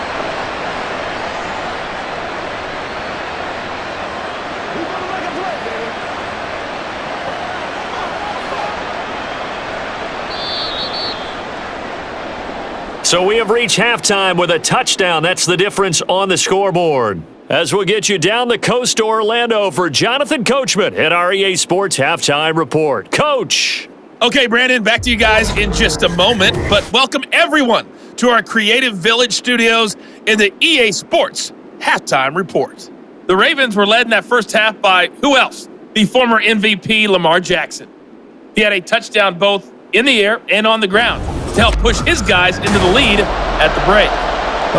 So we have reached halftime with a touchdown. That's the difference on the scoreboard. As we'll get you down the coast to Orlando for Jonathan Coachman at our EA Sports Halftime Report. Coach. Okay, Brandon, back to you guys in just a moment, but welcome everyone to our Creative Village studios in the EA Sports Halftime Report. The Ravens were led in that first half by who else? The former MVP Lamar Jackson. He had a touchdown both in the air and on the ground to help push his guys into the lead at the break.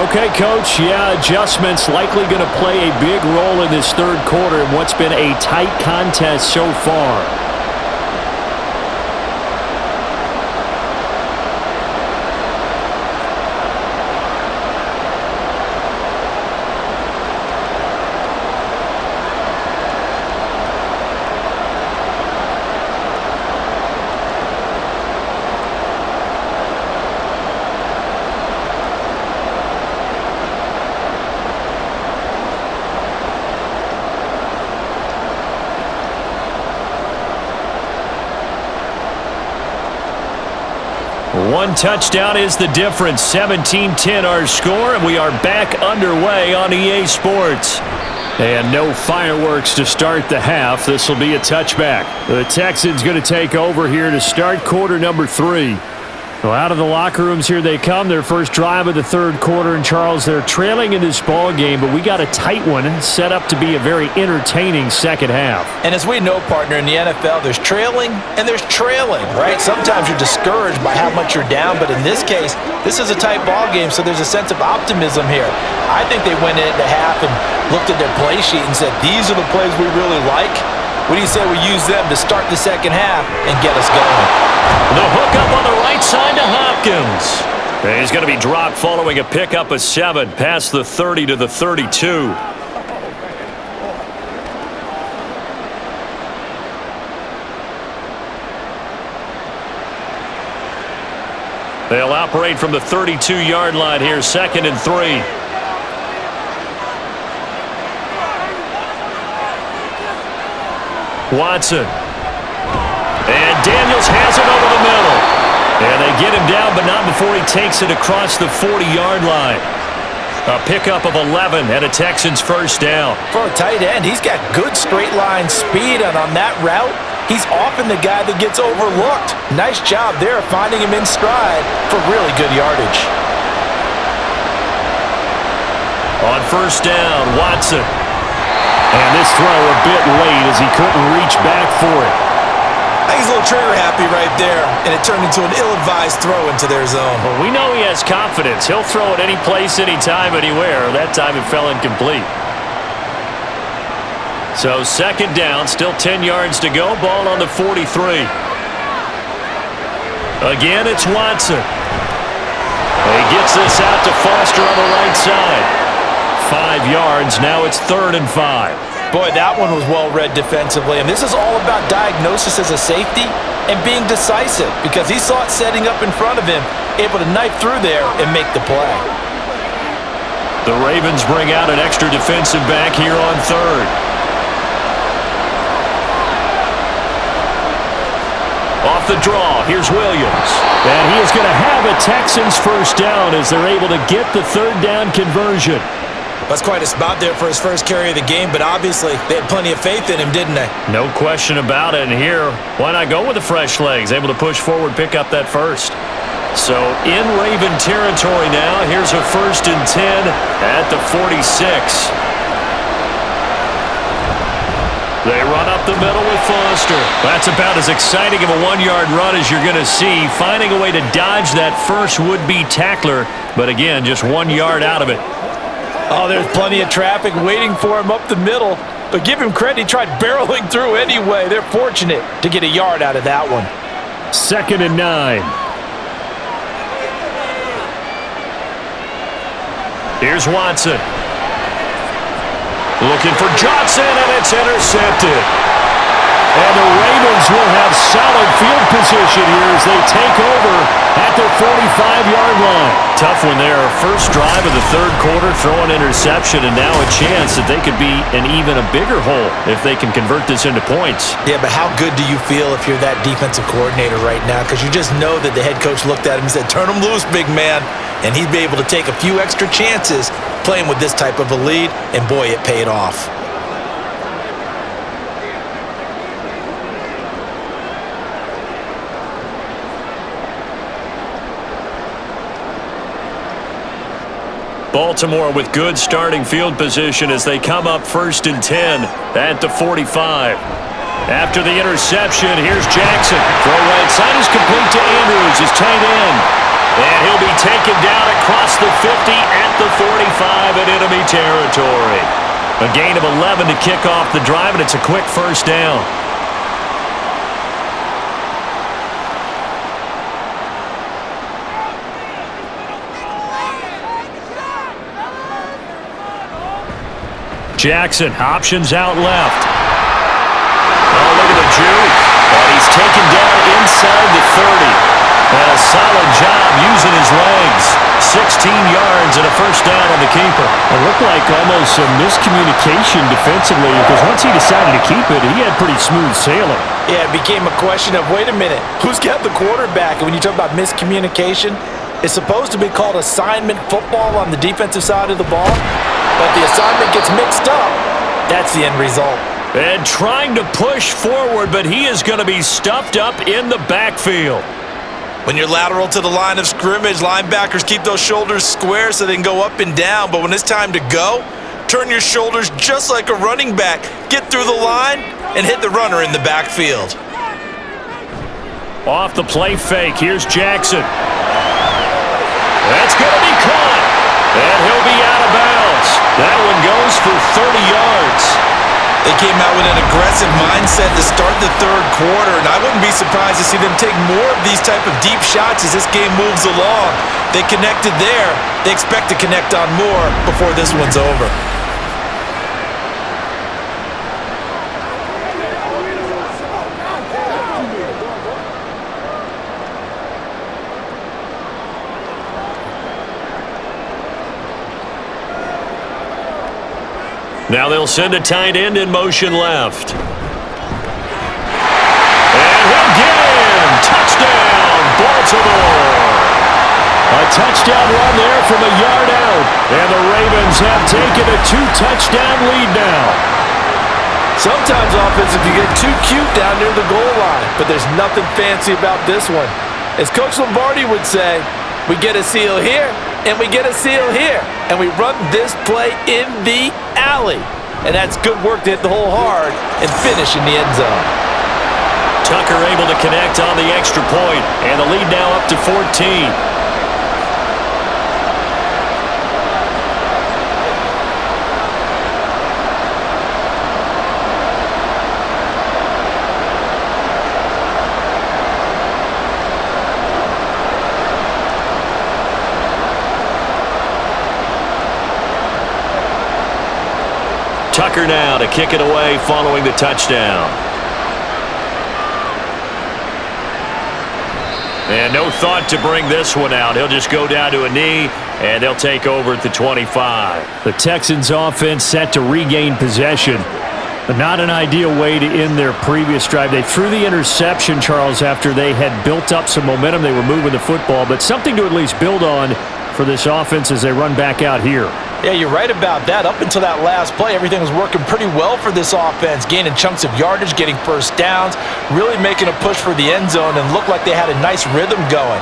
Okay, Coach, yeah, adjustments likely going to play a big role in this third quarter in what's been a tight contest so far. One touchdown is the difference. 17-10 our score, and we are back underway on EA Sports. And no fireworks to start the half. This will be a touchback. The Texans going to take over here to start quarter number 3. Well, out of the locker rooms here they come. Their first drive of the third quarter. And, Charles, they're trailing in this ball game, but we got a tight one set up to be a very entertaining second half. And as we know, partner, in the NFL, there's trailing and there's trailing, right? Sometimes you're discouraged by how much you're down, but in this case, this is a tight ball game, so there's a sense of optimism here. I think they went into half and looked at their play sheet and said, these are the plays we really like. What do you say we use them to start the second half and get us going? The hook up on the right side to Hopkins. And he's going to be dropped following a pickup of 7 past the 30 to the 32. They'll operate from the 32-yard line here, 2nd and 3. Watson. And Daniels has it over the middle. And they get him down, but not before he takes it across the 40-yard line. A pickup of 11 and a Texans first down. For a tight end, he's got good straight line speed, and on that route, he's often the guy that gets overlooked. Nice job there finding him in stride for really good yardage. On first down, Watson. And this throw a bit late as he couldn't reach back for it. I think he's a little trigger happy right there, and it turned into an ill-advised throw into their zone. Well, we know he has confidence. He'll throw it any place, anytime, anywhere. That time it fell incomplete. So 2nd down, still 10 yards to go. Ball on the 43. Again, it's Watson. He gets this out to Foster on the right side. 5 yards. Now it's 3rd and 5. Boy, that one was well-read defensively, and this is all about diagnosis as a safety and being decisive because he saw it setting up in front of him, able to knife through there and make the play. The Ravens bring out an extra defensive back here on 3rd. Off the draw, here's Williams. And he is going to have a Texans first down as they're able to get the third down conversion. That's quite a spot there for his first carry of the game, but obviously they had plenty of faith in him, didn't they? No question about it. And here, why not go with the fresh legs? Able to push forward, pick up that first. So in Raven territory now, here's a 1st and 10 at the 46. They run up the middle with Foster. That's about as exciting of a 1-yard run as you're going to see. Finding a way to dodge that first would-be tackler, but again, just 1 yard out of it. Oh, there's plenty of traffic waiting for him up the middle, but give him credit, he tried barreling through anyway. They're fortunate to get a yard out of that one. 2nd and 9. Here's Watson. Looking for Johnson, and it's intercepted. And the Ravens will have solid field position here as they take over at their 45-yard line. Tough one there. First drive of the third quarter, throw an interception, and now a chance that they could be in even a bigger hole if they can convert this into points. Yeah, but how good do you feel if you're that defensive coordinator right now? Because you just know that the head coach looked at him and said, turn him loose, big man. And he'd be able to take a few extra chances playing with this type of a lead, and boy, it paid off. Baltimore with good starting field position as they come up 1st and 10 at the 45. After the interception, here's Jackson. Throw right side is complete to Andrews, his tight end. And he'll be taken down across the 50 at the 45 in enemy territory. A gain of 11 to kick off the drive, and it's a quick first down. Jackson, options out left. Oh, look at the juke. And he's taken down inside the 30. And a solid job using his legs. 16 yards and a first down on the keeper. It looked like almost some miscommunication defensively because once he decided to keep it, he had pretty smooth sailing. Yeah, it became a question of, wait a minute, who's got the quarterback? And when you talk about miscommunication, it's supposed to be called assignment football on the defensive side of the ball. But the assignment gets mixed up. That's the end result. And trying to push forward, but he is going to be stuffed up in the backfield. When you're lateral to the line of scrimmage, linebackers keep those shoulders square so they can go up and down. But when it's time to go, turn your shoulders just like a running back. Get through the line and hit the runner in the backfield. Off the play fake, here's Jackson. That's going to be caught. And he'll be out of bounds. That one goes for 30 yards. They came out with an aggressive mindset to start the third quarter, and I wouldn't be surprised to see them take more of these type of deep shots as this game moves along. They connected there. They expect to connect on more before this one's over. Now they'll send a tight end in motion left. And he'll get in. Touchdown, Baltimore. A touchdown run there from a yard out. And the Ravens have taken a 2-touchdown lead now. Sometimes offensive can get too cute down near the goal line, but there's nothing fancy about this one. As Coach Lombardi would say, we get a seal here, and we get a seal here, and we run this play in the alley. And that's good work to hit the hole hard and finish in the end zone. Tucker able to connect on the extra point, and the lead now up to 14. Tucker now to kick it away following the touchdown. And no thought to bring this one out. He'll just go down to a knee, and they'll take over at the 25. The Texans offense set to regain possession. But not an ideal way to end their previous drive. They threw the interception, Charles, after they had built up some momentum. They were moving the football, but something to at least build on for this offense as they run back out here. Yeah, you're right about that. Up until that last play, everything was working pretty well for this offense, gaining chunks of yardage, getting first downs, really making a push for the end zone, and looked like they had a nice rhythm going.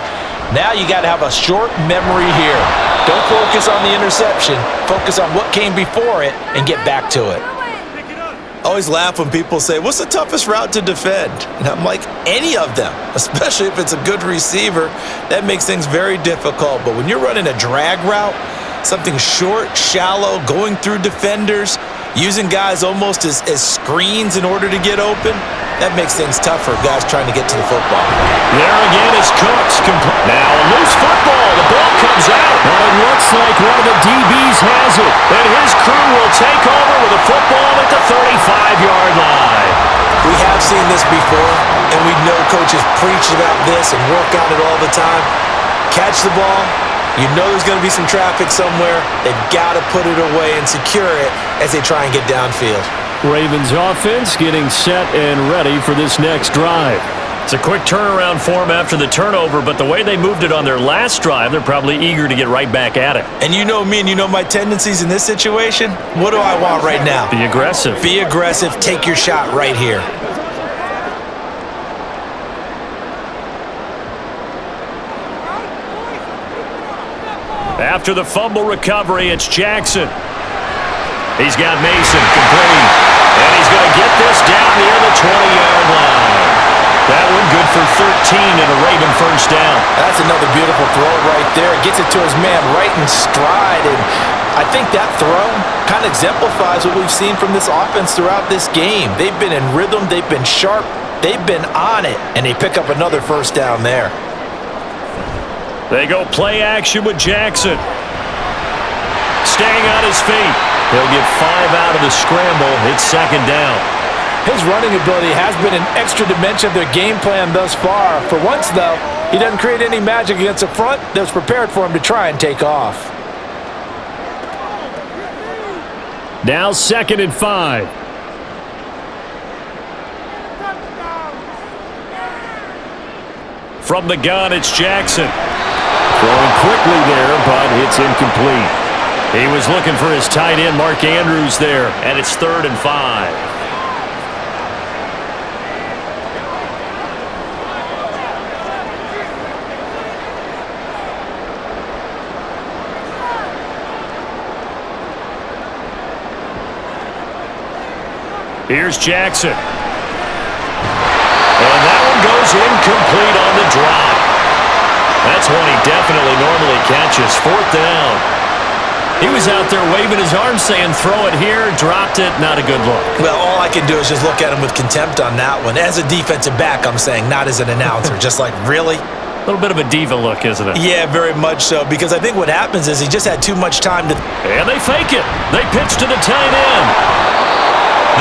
Now you got to have a short memory here. Don't focus on the interception. Focus on what came before it and get back to it. I always laugh when people say, what's the toughest route to defend? And I'm like, any of them, especially if it's a good receiver. That makes things very difficult. But when you're running a drag route, something short, shallow, going through defenders, using guys almost as screens in order to get open, that makes things tough for guys trying to get to the football. There again is Cooks. Now a loose football. The ball comes out. But it looks like one of the DBs has it. And his crew will take over with a football at the 35-yard line. We have seen this before, and we know coaches preach about this and work on it all the time. Catch the ball. You know there's going to be some traffic somewhere. They've got to put it away and secure it as they try and get downfield. Ravens offense getting set and ready for this next drive. It's a quick turnaround for them after the turnover, but the way they moved it on their last drive, they're probably eager to get right back at it. And you know me and you know my tendencies in this situation. What do I want right now? Be aggressive. Be aggressive. Take your shot right here. After the fumble recovery, it's Jackson. He's got Mason complete. And he's going to get this down near the 20-yard line. That one good for 13 and a Raven first down. That's another beautiful throw right there. Gets it to his man right in stride. And I think that throw kind of exemplifies what we've seen from this offense throughout this game. They've been in rhythm. They've been sharp. They've been on it. And they pick up another first down there. They go play action with Jackson. Staying on his feet. He'll get 5 out of the scramble. It's second down. His running ability has been an extra dimension of their game plan thus far. For once, though, he doesn't create any magic against the front that was prepared for him to try and take off. Now 2nd and 5. From the gun, it's Jackson. Throwing quickly there, but it's incomplete. He was looking for his tight end, Mark Andrews, there, and it's 3rd and 5. Here's Jackson. And that one goes incomplete on the drop. That's one he definitely normally catches. 4th down. He was out there waving his arms saying, throw it here, dropped it, not a good look. Well, all I can do is just look at him with contempt on that one. As a defensive back, I'm saying, not as an announcer. Just like, really? A little bit of a diva look, isn't it? Yeah, very much so, because I think what happens is he just had too much time to... And they fake it. They pitch to the tight end.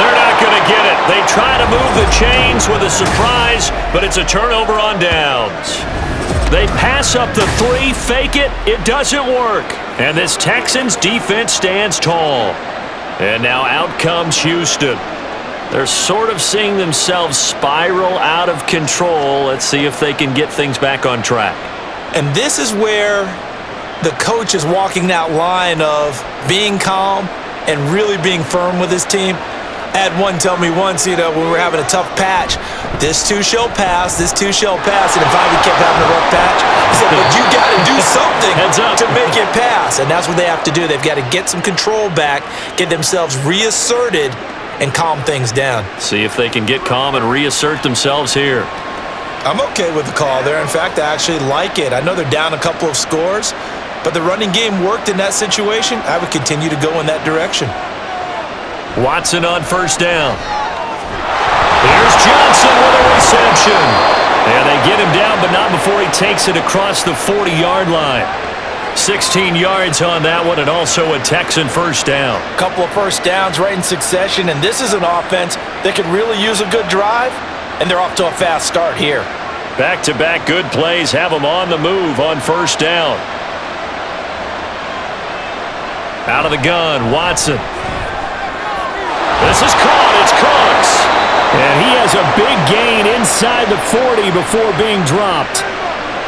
They're not going to get it. They try to move the chains with a surprise, but it's a turnover on downs. They pass up the 3, fake it, it doesn't work. And this Texans defense stands tall. And now out comes Houston. They're sort of seeing themselves spiral out of control. Let's see if they can get things back on track. And this is where the coach is walking that line of being calm and really being firm with his team. I had one tell me once, when we were having a tough patch, this too shall pass, this too shall pass. And if I kept having a rough patch, he said, but you got to do something to make it pass. And that's what they have to do. They've got to get some control back, get themselves reasserted, and calm things down. See if they can get calm and reassert themselves here. I'm okay with the call there. In fact, I actually like it. I know they're down a couple of scores, but the running game worked in that situation. I would continue to go in that direction. Watson on first down. Here's Johnson with a reception. And they get him down, but not before he takes it across the 40-yard line. 16 yards on that one, and also a Texan first down. Couple of first downs right in succession, and this is an offense that could really use a good drive, and they're off to a fast start here. Back-to-back good plays have them on the move on first down. Out of the gun, Watson. This is caught. It's And he has a big gain inside the 40 before being dropped.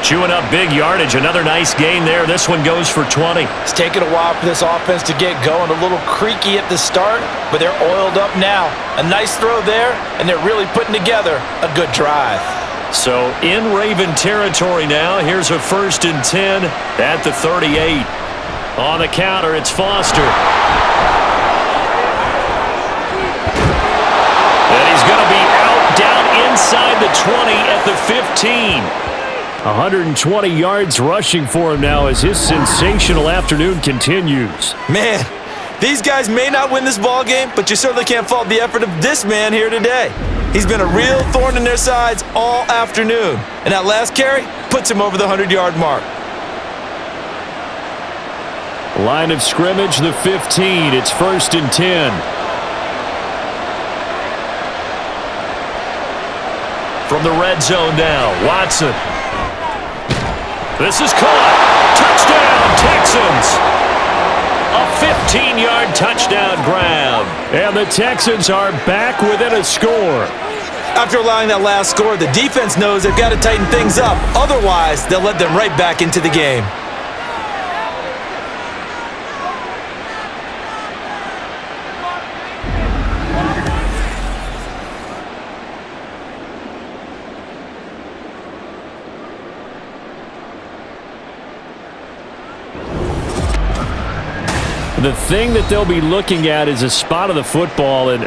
Chewing up big yardage. Another nice gain there. This one goes for 20. It's taken a while for this offense to get going. A little creaky at the start, but they're oiled up now. A nice throw there, and they're really putting together a good drive. So in Raven territory now. Here's a 1st and 10 at the 38. On the counter, it's Foster. And he's going to be out down inside the 20 at the 15. 120 yards rushing for him now as his sensational afternoon continues. Man, these guys may not win this ball game, but you certainly can't fault the effort of this man here today. He's been a real thorn in their sides all afternoon, and that last carry puts him over the 100-yard mark. Line of scrimmage, the 15. It's 1st and 10. From the red zone now, Watson. This is caught. Touchdown, Texans. A 15-yard touchdown grab. And the Texans are back within a score. After allowing that last score, the defense knows they've got to tighten things up. Otherwise, they'll let them right back into the game. The thing that they'll be looking at is a spot of the football, and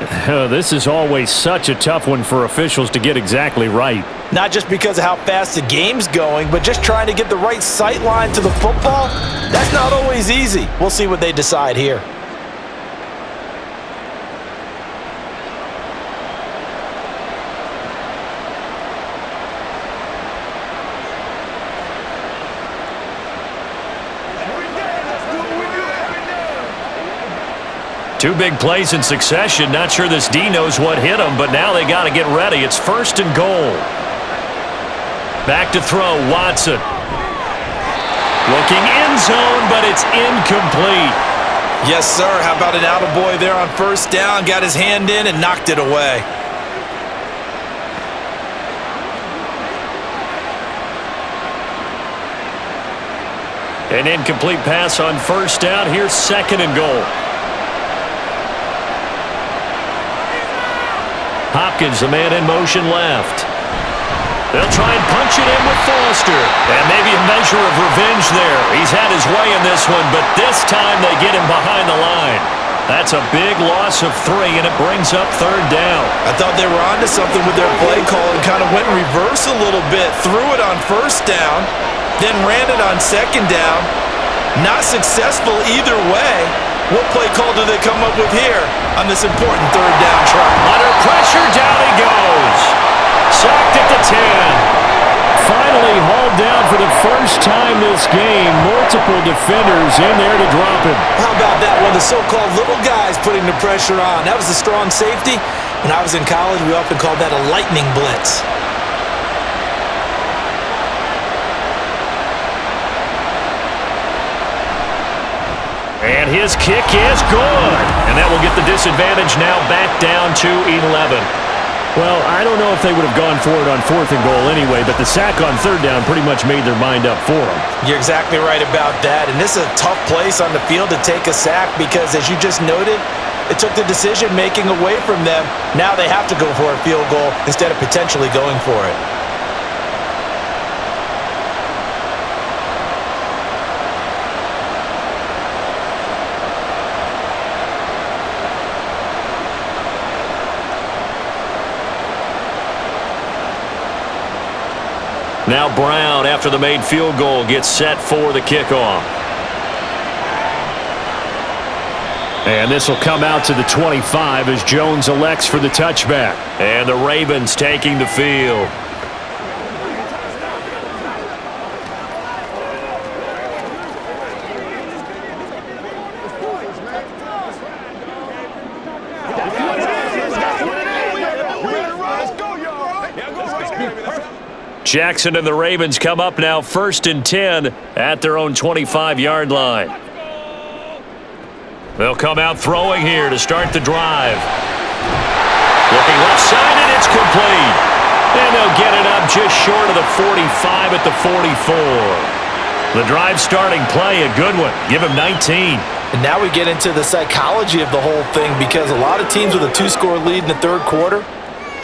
this is always such a tough one for officials to get exactly right. Not just because of how fast the game's going, but just trying to get the right sight line to the football. That's not always easy. We'll see what they decide here. Two big plays in succession. Not sure this D knows what hit him, but now they got to get ready. It's 1st and goal. Back to throw, Watson. Looking end zone, but it's incomplete. Yes, sir. How about an attaboy there on 1st down? Got his hand in and knocked it away. An incomplete pass on 1st down. Here's 2nd and goal. Hopkins, the man in motion left. They'll try and punch it in with Foster. And maybe a measure of revenge there. He's had his way in this one, but this time they get him behind the line. That's a big loss of 3, and it brings up 3rd down. I thought they were onto something with their play call and kind of went in reverse a little bit. Threw it on 1st down, then ran it on 2nd down. Not successful either way. What play call do they come up with here on this important 3rd down try? Under pressure, down he goes. Sacked at the 10. Finally hauled down for the first time this game. Multiple defenders in there to drop him. How about that one? The so-called little guys putting the pressure on. That was a strong safety. When I was in college, we often called that a lightning blitz. And his kick is good. And that will get the disadvantage now back down to 11. Well, I don't know if they would have gone for it on 4th and goal anyway, but the sack on 3rd down pretty much made their mind up for them. You're exactly right about that. And this is a tough place on the field to take a sack because, as you just noted, it took the decision-making away from them. Now they have to go for a field goal instead of potentially going for it. Now Brown, after the made field goal, gets set for the kickoff. And this will come out to the 25 as Jones elects for the touchback. And the Ravens taking the field. Jackson and the Ravens come up now 1st and 10 at their own 25-yard line. They'll come out throwing here to start the drive. Looking left side, and it's complete. And they'll get it up just short of the 45 at the 44. The drive starting play, a good one. Give him 19. And now we get into the psychology of the whole thing, because a lot of teams with a 2-score lead in the third quarter,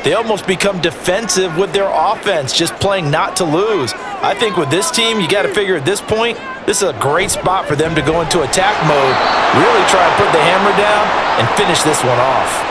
they almost become defensive with their offense, just playing not to lose. I think with this team, you got to figure at this point, this is a great spot for them to go into attack mode, really try to put the hammer down and finish this one off.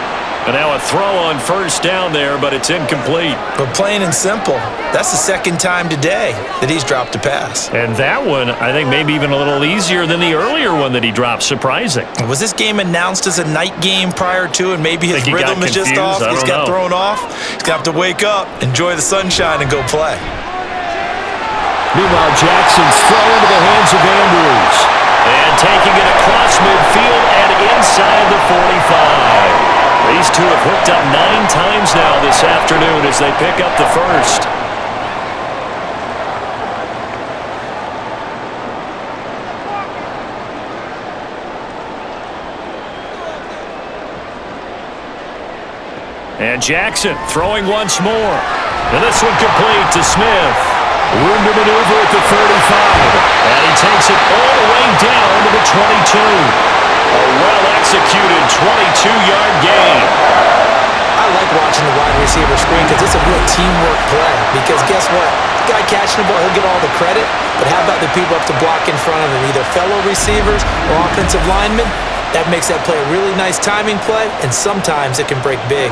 And now a throw on first down there, but it's incomplete. But plain and simple, that's the second time today that he's dropped a pass. And that one, I think, maybe even a little easier than the earlier one that he dropped. Surprising. Was this game announced as a night game prior to, and maybe his rhythm is just off? He's got thrown off. He's going to have to wake up, enjoy the sunshine, and go play. Meanwhile, Jackson's throw into the hands of Andrews. And taking it across midfield and inside the 45. These two have hooked up 9 times now this afternoon as they pick up the first. And Jackson throwing once more. And this one complete to Smith. Room to maneuver at the 35. And he takes it all the way down to the 22. A well-executed 22-yard gain. I like watching the wide receiver screen because it's a real teamwork play. Because guess what? The guy catching the ball, he'll get all the credit. But how about the people up to block in front of him, either fellow receivers or offensive linemen? That makes that play a really nice timing play, and sometimes it can break big.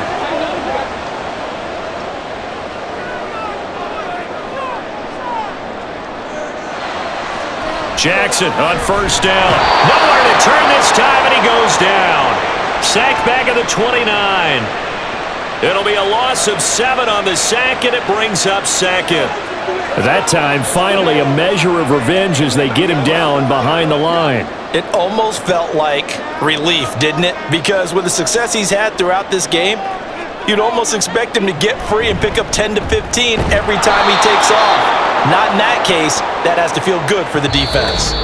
Jackson on first down. Nowhere to turn this time, and he goes down. Sack back at the 29. It'll be a loss of 7 on the sack, and it brings up second. At that time, finally a measure of revenge as they get him down behind the line. It almost felt like relief, didn't it? Because with the success he's had throughout this game, you'd almost expect him to get free and pick up 10 to 15 every time he takes off. Not in that case. That has to feel good for the defense.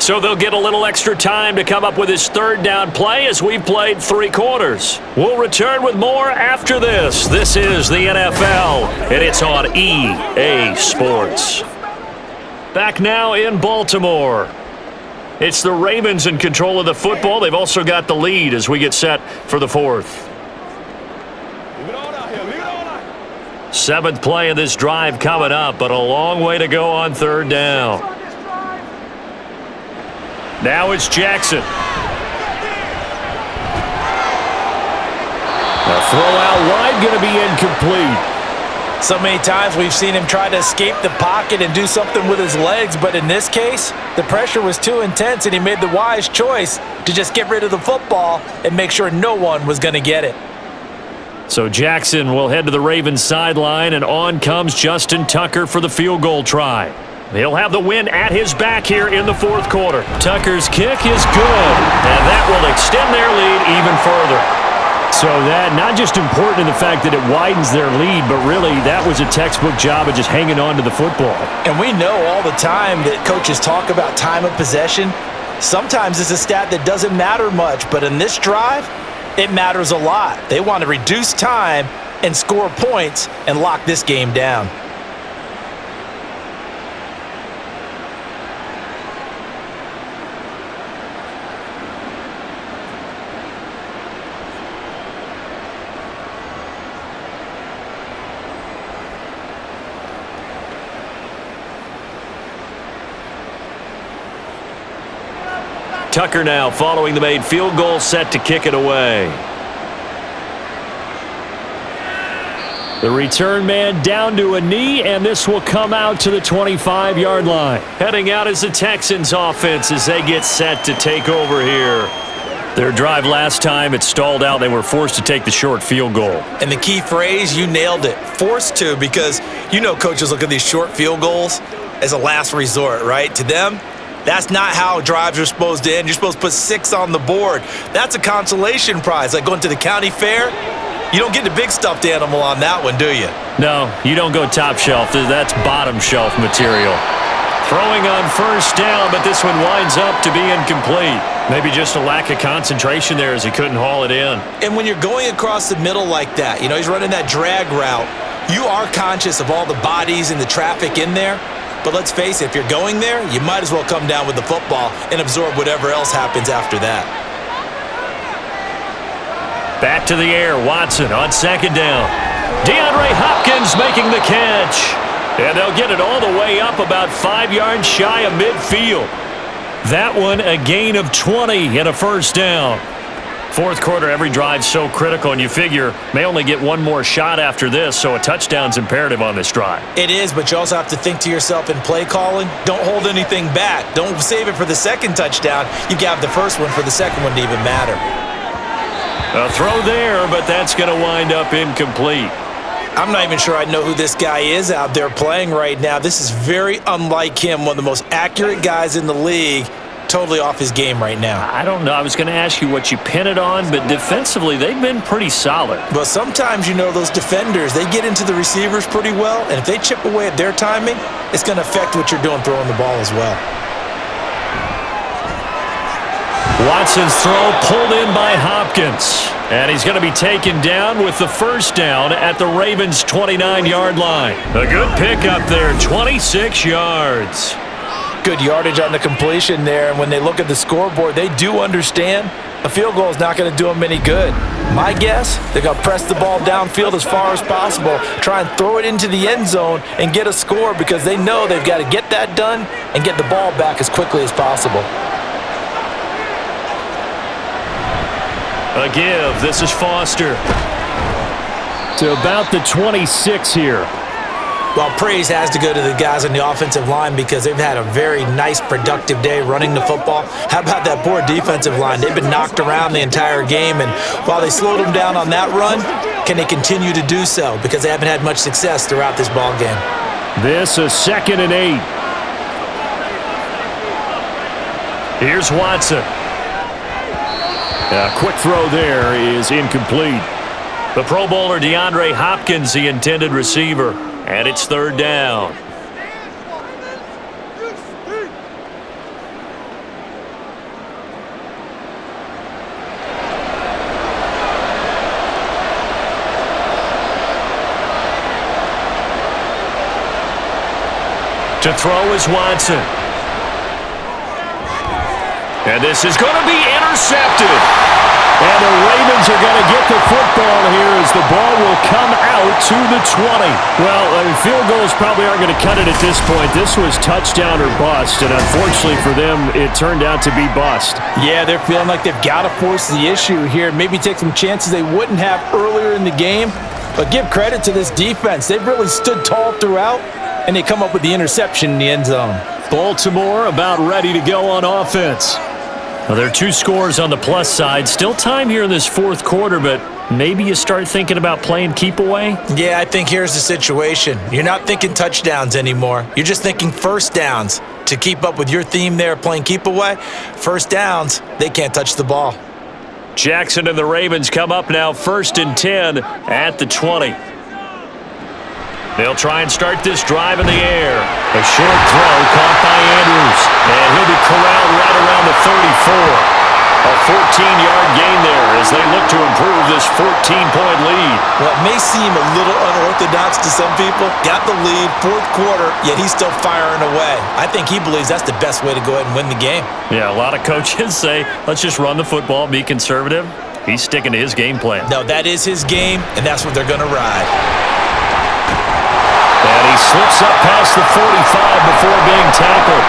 So they'll get a little extra time to come up with his third down play as we've played 3 quarters. We'll return with more after this. This is the NFL, and it's on EA Sports. Back now in Baltimore. It's the Ravens in control of the football. They've also got the lead as we get set for the fourth. 7th play of this drive coming up, but a long way to go on third down. Now it's Jackson. A throw out wide going to be incomplete. So many times we've seen him try to escape the pocket and do something with his legs, but in this case, the pressure was too intense and he made the wise choice to just get rid of the football and make sure no one was going to get it. So Jackson will head to the Ravens sideline, and on comes Justin Tucker for the field goal try. He'll have the win at his back here in the fourth quarter. Tucker's kick is good, and that will extend their lead even further. So that not just important in the fact that it widens their lead, but really that was a textbook job of just hanging on to the football. And we know all the time that coaches talk about time of possession. Sometimes it's a stat that doesn't matter much, but in this drive, it matters a lot. They want to reduce time and score points and lock this game down. Tucker now following the made field goal, set to kick it away. The return man down to a knee, and this will come out to the 25-yard line. Heading out is the Texans offense as they get set to take over here. Their drive last time, it stalled out. They were forced to take the short field goal. And the key phrase, you nailed it. Forced to, because you know coaches look at these short field goals as a last resort, right? To them, that's not how drives are supposed to end. You're supposed to put 6 on the board. That's a consolation prize. Like going to the county fair, you don't get the big stuffed animal on that one, do you? No, you don't go top shelf. That's bottom shelf material. Throwing on first down, but this one winds up to be incomplete. Maybe just a lack of concentration there as he couldn't haul it in. And when you're going across the middle like that, he's running that drag route, you are conscious of all the bodies and the traffic in there. But let's face it, if you're going there, you might as well come down with the football and absorb whatever else happens after that. Back to the air, Watson on second down. DeAndre Hopkins making the catch. And they'll get it all the way up about 5 yards shy of midfield. That one a gain of 20 and a first down. Fourth quarter, every drive's so critical, and you figure may only get one more shot after this, so a touchdown's imperative on this drive. It is, but you also have to think to yourself in play calling, don't hold anything back. Don't save it for the second touchdown. You have the first one for the second one to even matter. A throw there, but that's going to wind up incomplete. I'm not even sure I know who this guy is out there playing right now. This is very unlike him, one of the most accurate guys in the league. Totally off his game right now. I don't know. I was going to ask you what you pin it on, but defensively, they've been pretty solid. But sometimes, those defenders, they get into the receivers pretty well, and if they chip away at their timing, it's going to affect what you're doing throwing the ball as well. Watson's throw pulled in by Hopkins, and he's going to be taken down with the first down at the Ravens' 29-yard line. A good pickup there, 26 yards. Good yardage on the completion there, and when they look at the scoreboard, they do understand a field goal is not going to do them any good. My guess, they're going to press the ball downfield as far as possible, try and throw it into the end zone and get a score because they know they've got to get that done and get the ball back as quickly as possible. A give. This is Foster. To about the 26 here. Well, praise has to go to the guys on the offensive line because they've had a very nice, productive day running the football. How about that poor defensive line? They've been knocked around the entire game, and while they slowed them down on that run, can they continue to do so? Because they haven't had much success throughout this ball game. This is 2nd and 8. Here's Watson. A quick throw there is incomplete. The Pro Bowler DeAndre Hopkins, the intended receiver. And it's third down. To throw is Watson. And this is going to be intercepted. And the Ravens are going to get the football here as the ball will come out to the 20. Well, field goals probably aren't going to cut it at this point. This was touchdown or bust, and unfortunately for them, it turned out to be bust. Yeah, they're feeling like they've got to force the issue here. Maybe take some chances they wouldn't have earlier in the game. But give credit to this defense. They've really stood tall throughout, and they come up with the interception in the end zone. Baltimore about ready to go on offense. Well, there are 2 scores on the plus side. Still time here in this fourth quarter, but maybe you start thinking about playing keep away? Yeah, I think here's the situation. You're not thinking touchdowns anymore. You're just thinking first downs. To keep up with your theme there, playing keep away, first downs, they can't touch the ball. Jackson and the Ravens come up now 1st and 10 at the 20. They'll try and start this drive in the air. A short throw caught by Andrews. And he'll be corralled right around the 34. A 14-yard gain there as they look to improve this 14-point lead. Well, it may seem a little unorthodox to some people. Got the lead, fourth quarter, yet he's still firing away. I think he believes that's the best way to go ahead and win the game. Yeah, a lot of coaches say, let's just run the football, be conservative. He's sticking to his game plan. No, that is his game, and that's what they're going to ride. And he slips up past the 45 before being tackled.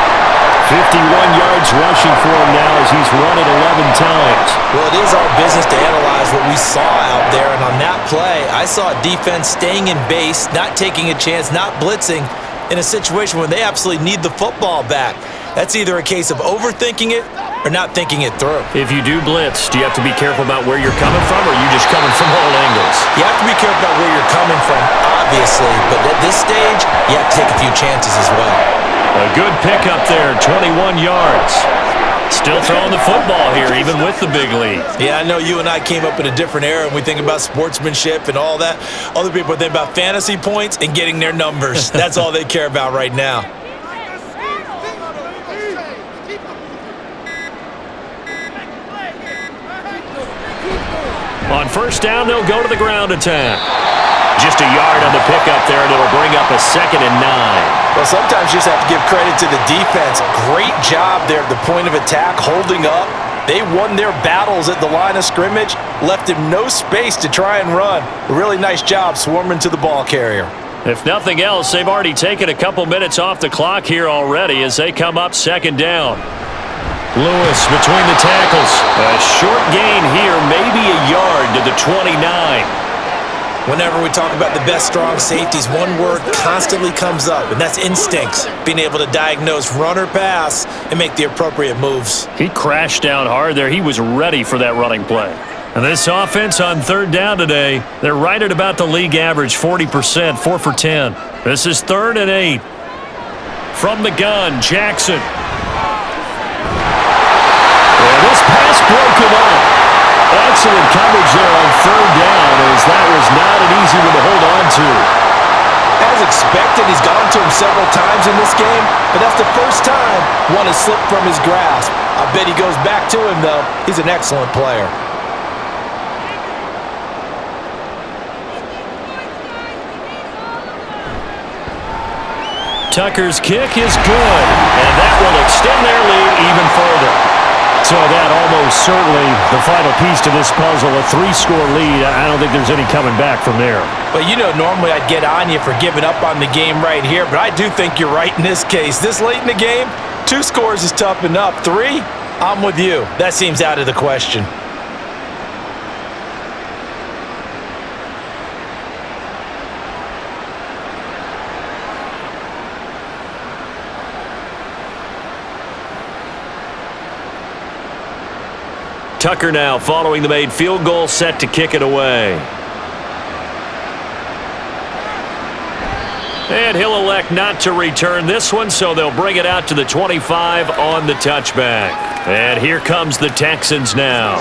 51 yards rushing for him now as he's run it 11 times. Well, it is our business to analyze what we saw out there, and on that play, I saw a defense staying in base, not taking a chance, not blitzing, in a situation where they absolutely need the football back. That's either a case of overthinking it or not thinking it through. If you do blitz, do you have to be careful about where you're coming from, or are you just coming from all angles? You have to be careful about where you're coming from, obviously, but at this stage, you have to take a few chances as well. A good pickup there, 21 yards. Still throwing the football here, even with the big lead. Yeah, I know you and I came up in a different era, and we think about sportsmanship and all that. Other people think about fantasy points and getting their numbers. That's all they care about right now. On first down, they'll go to the ground attack. Just a yard on the pickup there, and it'll bring up a 2nd and 9. Well, sometimes you just have to give credit to the defense. Great job there at the point of attack, holding up. They won their battles at the line of scrimmage, left him no space to try and run. A really nice job swarming to the ball carrier. If nothing else, they've already taken a couple minutes off the clock here already as they come up 2nd down. Lewis between the tackles. A short gain here, maybe a yard to the 29. Whenever we talk about the best strong safeties, one word constantly comes up, and that's instincts. Being able to diagnose run or pass and make the appropriate moves. He crashed down hard there. He was ready for that running play. And this offense on 3rd down today, they're right at about the league average, 40%, 4 for 10. This is 3rd and 8. From the gun, Jackson. And this pass broken up. Excellent coverage there on 3rd down, as that was not an easy one to hold on to. As expected, he's gone to him several times in this game, but that's the first time one has slipped from his grasp. I bet he goes back to him, though. He's an excellent player. Tucker's kick is good, and that will extend their lead even further. So that almost certainly the final piece to this puzzle, a 3-score lead. I don't think there's any coming back from there. Well, you know, normally I'd get on you for giving up on the game right here, but I do think you're right in this case. This late in the game, 2 scores is tough enough. 3, I'm with you. That seems out of the question. Tucker now following the made field goal, set to kick it away. And he'll elect not to return this one, so they'll bring it out to the 25 on the touchback. And here comes the Texans now.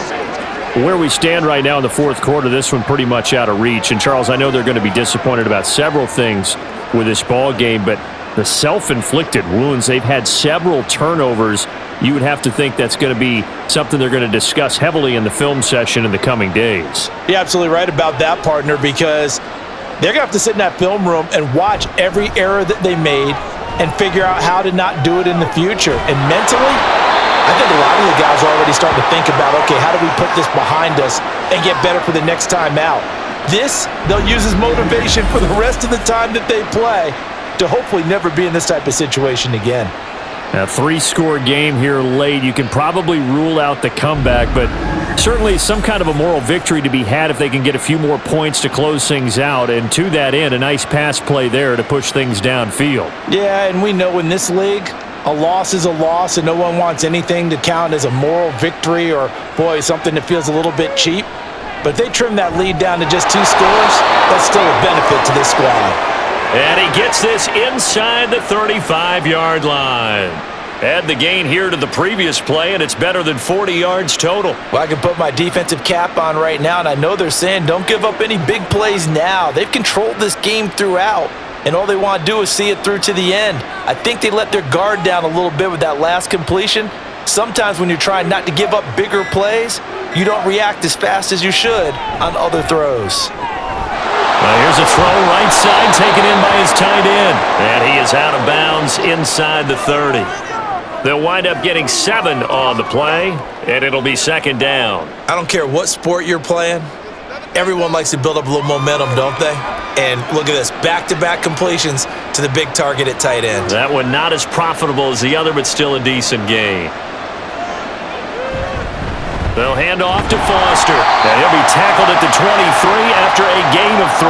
Where we stand right now in the 4th quarter, this one pretty much out of reach. And, Charles, I know they're going to be disappointed about several things with this ball game, but the self-inflicted wounds, they've had several turnovers. You would have to think that's going to be something they're going to discuss heavily in the film session in the coming days. You're absolutely right about that, partner, because they're going to have to sit in that film room and watch every error that they made and figure out how to not do it in the future. And mentally, I think a lot of the guys are already starting to think about, okay, how do we put this behind us and get better for the next time out? This, they'll use as motivation for the rest of the time that they play to hopefully never be in this type of situation again. A 3-score game here late. You can probably rule out the comeback, but certainly some kind of a moral victory to be had if they can get a few more points to close things out. And to that end, a nice pass play there to push things downfield. Yeah, and we know in this league, a loss is a loss, and no one wants anything to count as a moral victory or, boy, something that feels a little bit cheap. But if they trim that lead down to just 2 scores, that's still a benefit to this squad. And he gets this inside the 35-yard line. Add the gain here to the previous play, and it's better than 40 yards total. Well, I can put my defensive cap on right now, and I know they're saying don't give up any big plays now. They've controlled this game throughout, and all they want to do is see it through to the end. I think they let their guard down a little bit with that last completion. Sometimes when you're trying not to give up bigger plays, you don't react as fast as you should on other throws. Well, here's a throw right side taken in by his tight end. And he is out of bounds inside the 30. They'll wind up getting 7 on the play, and it'll be 2nd down. I don't care what sport you're playing. Everyone likes to build up a little momentum, don't they? And look at this, back-to-back completions to the big target at tight end. That one not as profitable as the other, but still a decent gain. They'll hand off to Foster, and he'll be tackled at the 23 after a gain of 3.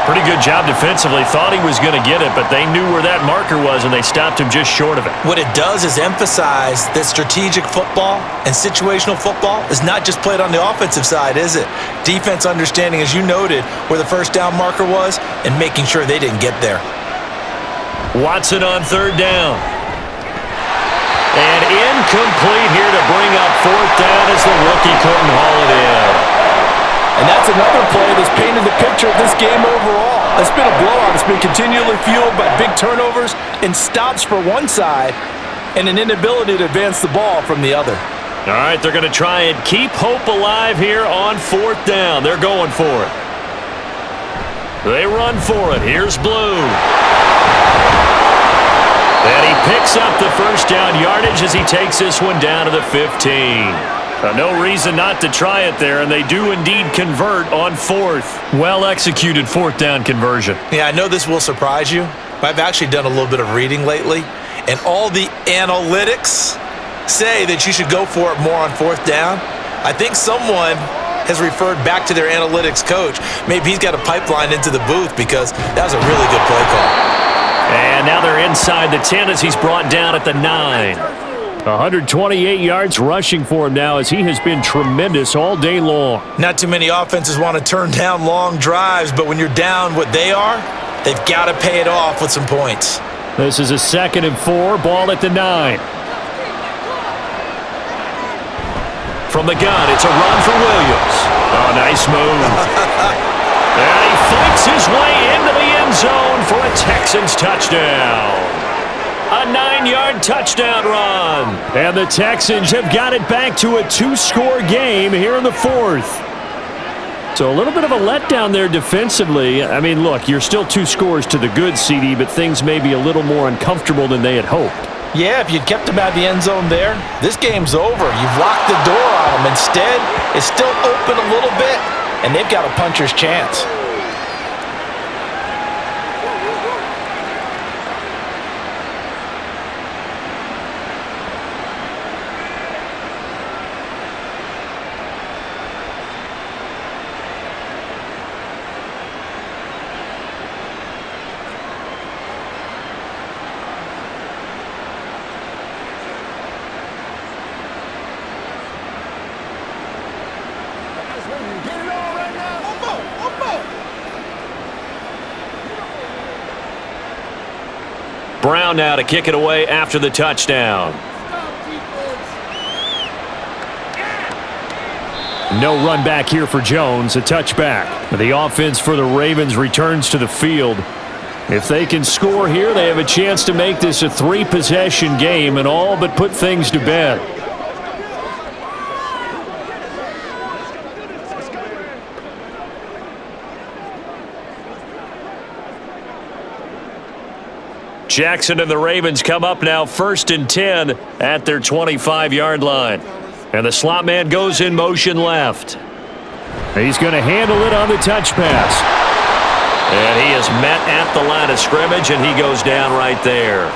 Pretty good job defensively. Thought he was going to get it, but they knew where that marker was, and they stopped him just short of it. What it does is emphasize that strategic football and situational football is not just played on the offensive side, is it? Defense understanding, as you noted, where the first down marker was and making sure they didn't get there. Watson on 3rd down. And incomplete here to bring up 4th down as the rookie couldn't haul it in. And that's another play that's painted the picture of this game overall. It's been a blowout. It's been continually fueled by big turnovers and stops for one side and an inability to advance the ball from the other. All right, they're going to try and keep hope alive here on 4th down. They're going for it. They run for it. Here's Blue. And he picks up the first down yardage as he takes this one down to the 15. No reason not to try it there, and they do indeed convert on 4th. Well-executed 4th down conversion. Yeah, I know this will surprise you, but I've actually done a little bit of reading lately, and all the analytics say that you should go for it more on 4th down. I think someone has referred back to their analytics coach. Maybe he's got a pipeline into the booth because that was a really good play call. And now they're inside the 10 as he's brought down at the 9. 128 yards rushing for him now as he has been tremendous all day long. Not too many offenses want to turn down long drives, but when you're down what they are, they've got to pay it off with some points. This is a 2nd and 4, ball at the 9. From the gun, it's a run for Williams. Oh, nice move. And he fights his way into the end zone for a Texans touchdown. A 9-yard touchdown run. And the Texans have got it back to a 2-score game here in the 4th. So a little bit of a letdown there defensively. I mean, look, you're still 2 scores to the good, CD, but things may be a little more uncomfortable than they had hoped. Yeah, if you'd kept them out of the end zone there, this game's over. You've locked the door on them. Instead, it's still open a little bit, and they've got a puncher's chance. Brown now to kick it away after the touchdown. No run back here for Jones, a touchback. The offense for the Ravens returns to the field. If they can score here, they have a chance to make this a 3-possession game and all but put things to bed. Jackson and the Ravens come up now 1st and 10 at their 25-yard line. And the slot man goes in motion left. He's going to handle it on the touch pass. And he is met at the line of scrimmage, and he goes down right there.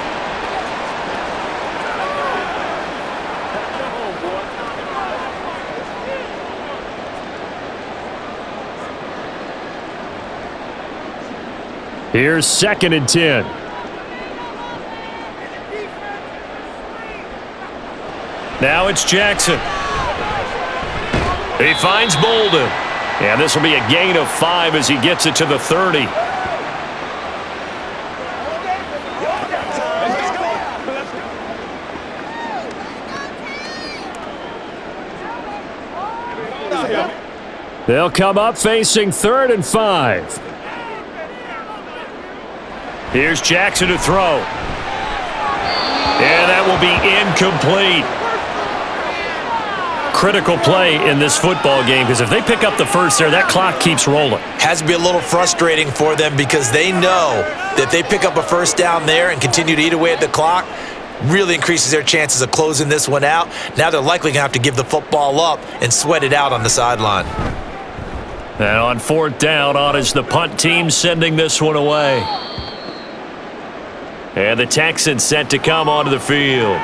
Here's 2nd and 10. Now it's Jackson. He finds Bolden. And this will be a gain of 5 as he gets it to the 30. They'll come up facing 3rd and 5. Here's Jackson to throw. And that will be incomplete. Critical play in this football game because if they pick up the first there, that clock keeps rolling. Has to be a little frustrating for them because they know that if they pick up a first down there and continue to eat away at the clock, really increases their chances of closing this one out. Now they're likely going to have to give the football up and sweat it out on the sideline. And on 4th down, on is the punt team sending this one away. And the Texans set to come onto the field.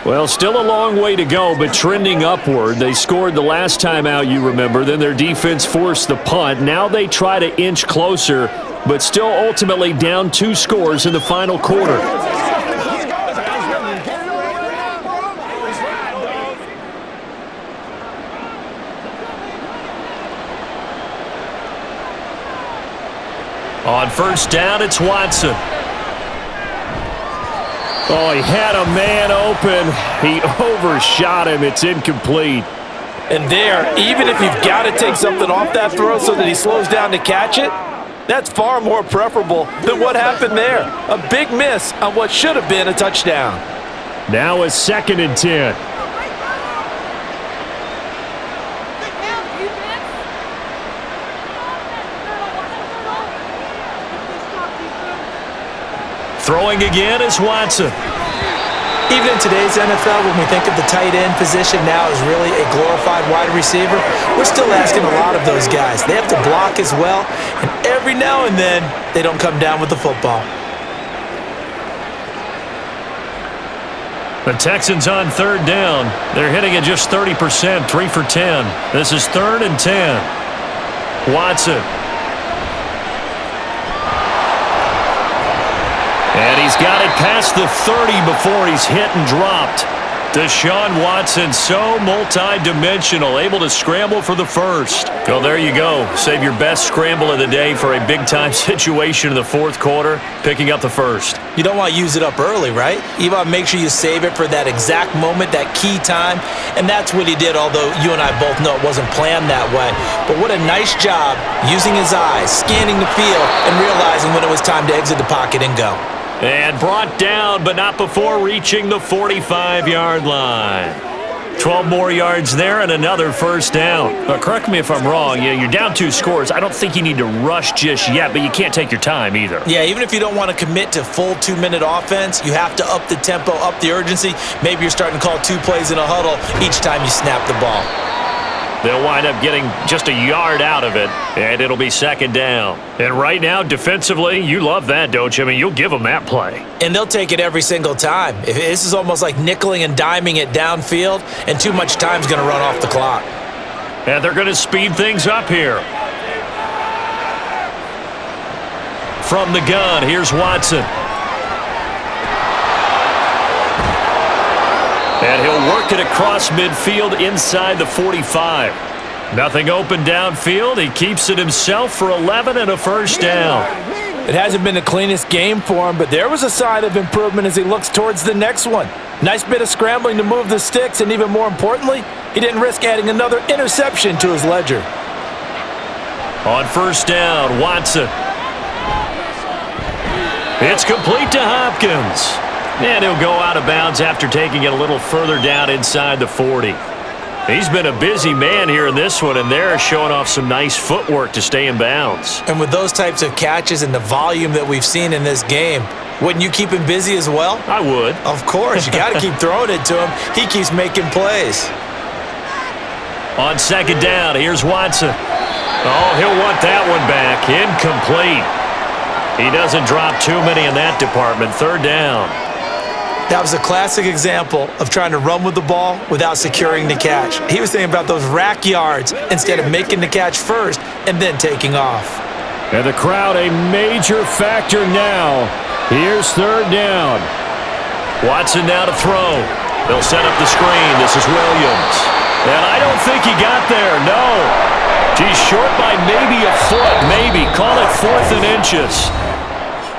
Well, still a long way to go, but trending upward. They scored the last time out, you remember. Then their defense forced the punt. Now they try to inch closer, but still ultimately down 2 scores in the final quarter. On 1st down, it's Watson. Oh, he had a man open. He overshot him. It's incomplete. And there, even if you've got to take something off that throw so that he slows down to catch it, that's far more preferable than what happened there. A big miss on what should have been a touchdown. Now a 2nd and 10. Throwing again is Watson. Even in today's NFL, when we think of the tight end position now as really a glorified wide receiver, we're still asking a lot of those guys. They have to block as well, and every now and then, they don't come down with the football. The Texans on third down. They're hitting at just 30%, 3 for 10. This is 3rd and 10. Watson. And he's got it past the 30 before he's hit and dropped. Deshaun Watson, so multi-dimensional, able to scramble for the first. Well, there you go. Save your best scramble of the day for a big-time situation in the fourth quarter, picking up the first. You don't want to use it up early, right? You want to make sure you save it for that exact moment, that key time, and that's what he did, although you and I both know it wasn't planned that way. But what a nice job using his eyes, scanning the field, and realizing when it was time to exit the pocket and go. And brought down, but not before reaching the 45-yard line. 12 more yards there and another first down. Correct me if I'm wrong. You're down 2 scores. I don't think you need to rush just yet, but you can't take your time either. Yeah, even if you don't want to commit to full 2-minute offense, you have to up the tempo, up the urgency. Maybe you're starting to call 2 plays in a huddle each time you snap the ball. They'll wind up getting just a yard out of it, and it'll be second down. And right now, defensively, you love that, don't you? I mean, you'll give them that play. And they'll take it every single time. This is almost like nickeling and diming it downfield, and too much time's going to run off the clock. And they're going to speed things up here. From the gun, here's Watson. And he'll work it across midfield inside the 45. Nothing open downfield. He keeps it himself for 11 and a first down. It hasn't been the cleanest game for him, but there was a sign of improvement as he looks towards the next one. Nice bit of scrambling to move the sticks, and even more importantly, he didn't risk adding another interception to his ledger. On first down, Watson. It's complete to Hopkins. And he'll go out of bounds after taking it a little further down inside the 40. He's been a busy man here in this one, and they're showing off some nice footwork to stay in bounds. And with those types of catches and the volume that we've seen in this game, wouldn't you keep him busy as well? I would. Of course. You got to keep throwing it to him. He keeps making plays. On second down, here's Watson. Oh, he'll want that one back. Incomplete. He doesn't drop too many in that department. Third down. That was a classic example of trying to run with the ball without securing the catch. He was thinking about those rack yards instead of making the catch first and then taking off. And the crowd a major factor now. Here's third down. Watson now to throw. They'll set up the screen. This is Williams. And I don't think he got there. No. He's short by maybe a foot. Maybe. Call it 4th and inches.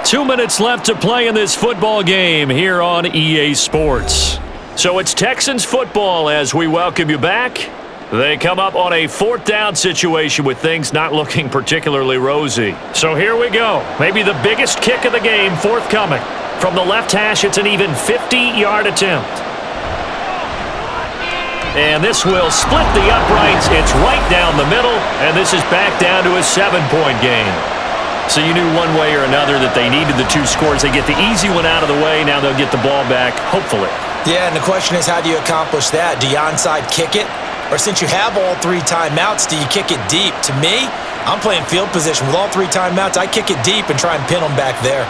2 minutes left to play in this football game here on EA Sports. So it's Texans football as we welcome you back. They come up on a 4th down situation with things not looking particularly rosy. So here we go. Maybe the biggest kick of the game forthcoming. From the left hash, it's an even 50-yard attempt. And this will split the uprights. It's right down the middle, and this is back down to a 7-point game. So you knew one way or another that they needed the 2 scores. They get the easy one out of the way. Now they'll get the ball back, hopefully. Yeah, and the question is, how do you accomplish that? Do you onside kick it? Or since you have all 3 timeouts, do you kick it deep? To me, I'm playing field position. With all 3 timeouts, I kick it deep and try and pin them back there.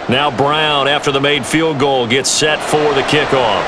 Now Brown, after the made field goal, gets set for the kickoff.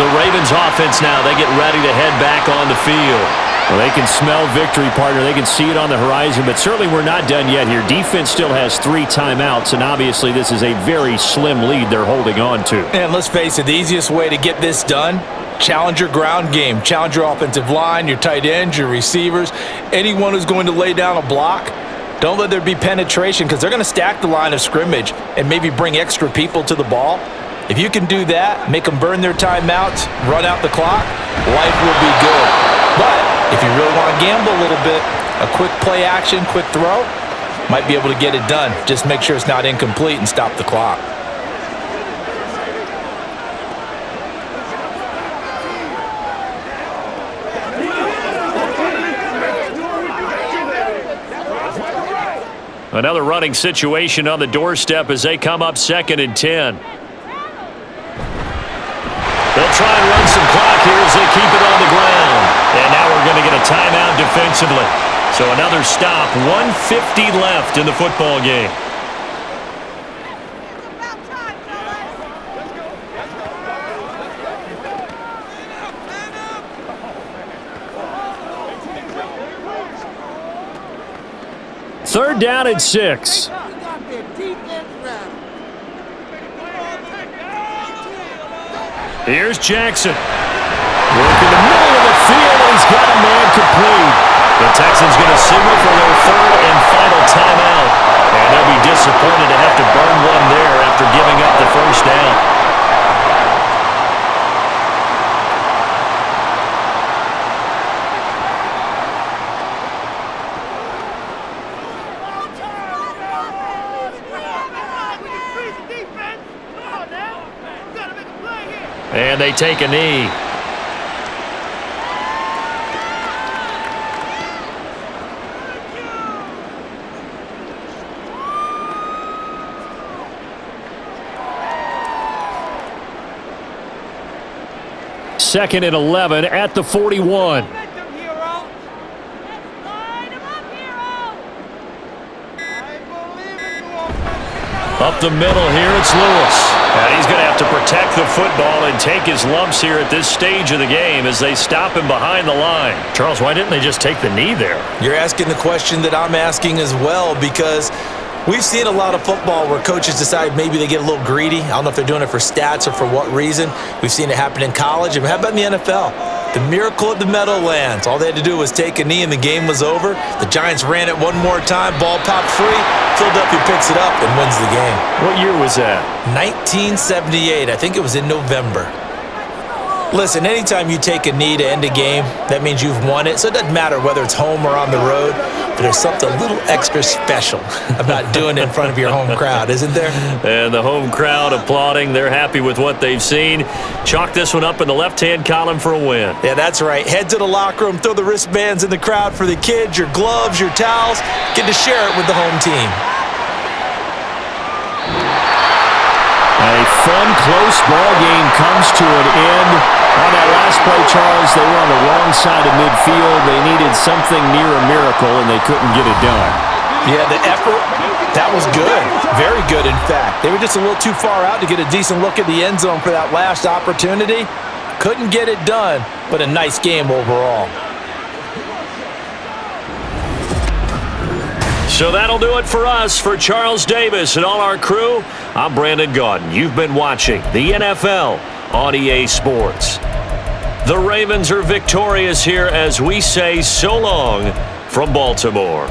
The Ravens offense now, they get ready to head back on the field. Well, they can smell victory, partner. They can see it on the horizon, but certainly we're not done yet here. Defense still has 3 timeouts, and obviously this is a very slim lead they're holding on to. And let's face it, the easiest way to get this done, challenge your ground game. Challenge your offensive line, your tight ends, your receivers, anyone who's going to lay down a block. Don't let there be penetration because they're going to stack the line of scrimmage and maybe bring extra people to the ball. If you can do that, make them burn their timeouts, run out the clock, life will be good. But if you really want to gamble a little bit, a quick play action, quick throw, might be able to get it done. Just make sure it's not incomplete and stop the clock. Another running situation on the doorstep as they come up 2nd and 10. They'll try and run some clock here as they keep it on the ground. And now we're going to get a timeout defensively. So another stop, 1:50 left in the football game. Third down and 6. Here's Jackson. Working the middle of the field, and he's got a man complete. The Texans going to signal for their third and final timeout. And they'll be disappointed to have to burn one there after giving up the first down. And they take a knee. Second and 11 at the 41. Up the middle here, it's Lewis. And he's going to have to protect the football and take his lumps here at this stage of the game as they stop him behind the line. Charles, why didn't they just take the knee there? You're asking the question that I'm asking as well, because we've seen a lot of football where coaches decide maybe they get a little greedy. I don't know if they're doing it for stats or for what reason. We've seen it happen in college. And how about in the NFL? The miracle of the Meadowlands. All they had to do was take a knee and the game was over. The Giants ran it one more time. Ball popped free. Philadelphia picks it up and wins the game. What year was that? 1978. I think it was in November. Listen, anytime you take a knee to end a game, that means you've won it. So it doesn't matter whether it's home or on the road, but there's something a little extra special about doing it in front of your home crowd, isn't there? And the home crowd applauding. They're happy with what they've seen. Chalk this one up in the left-hand column for a win. Yeah, that's right. Head to the locker room, throw the wristbands in the crowd for the kids, your gloves, your towels. Get to share it with the home team. A fun, close ball game comes to an end. On that last play, Charles, they were on the wrong side of midfield. They needed something near a miracle, and they couldn't get it done. Yeah, the effort, that was good. Very good, in fact. They were just a little too far out to get a decent look at the end zone for that last opportunity. Couldn't get it done, but a nice game overall. So that'll do it for us. For Charles Davis and all our crew, I'm Brandon Gaudin. You've been watching the NFL on EA Sports. The Ravens are victorious here as we say so long from Baltimore.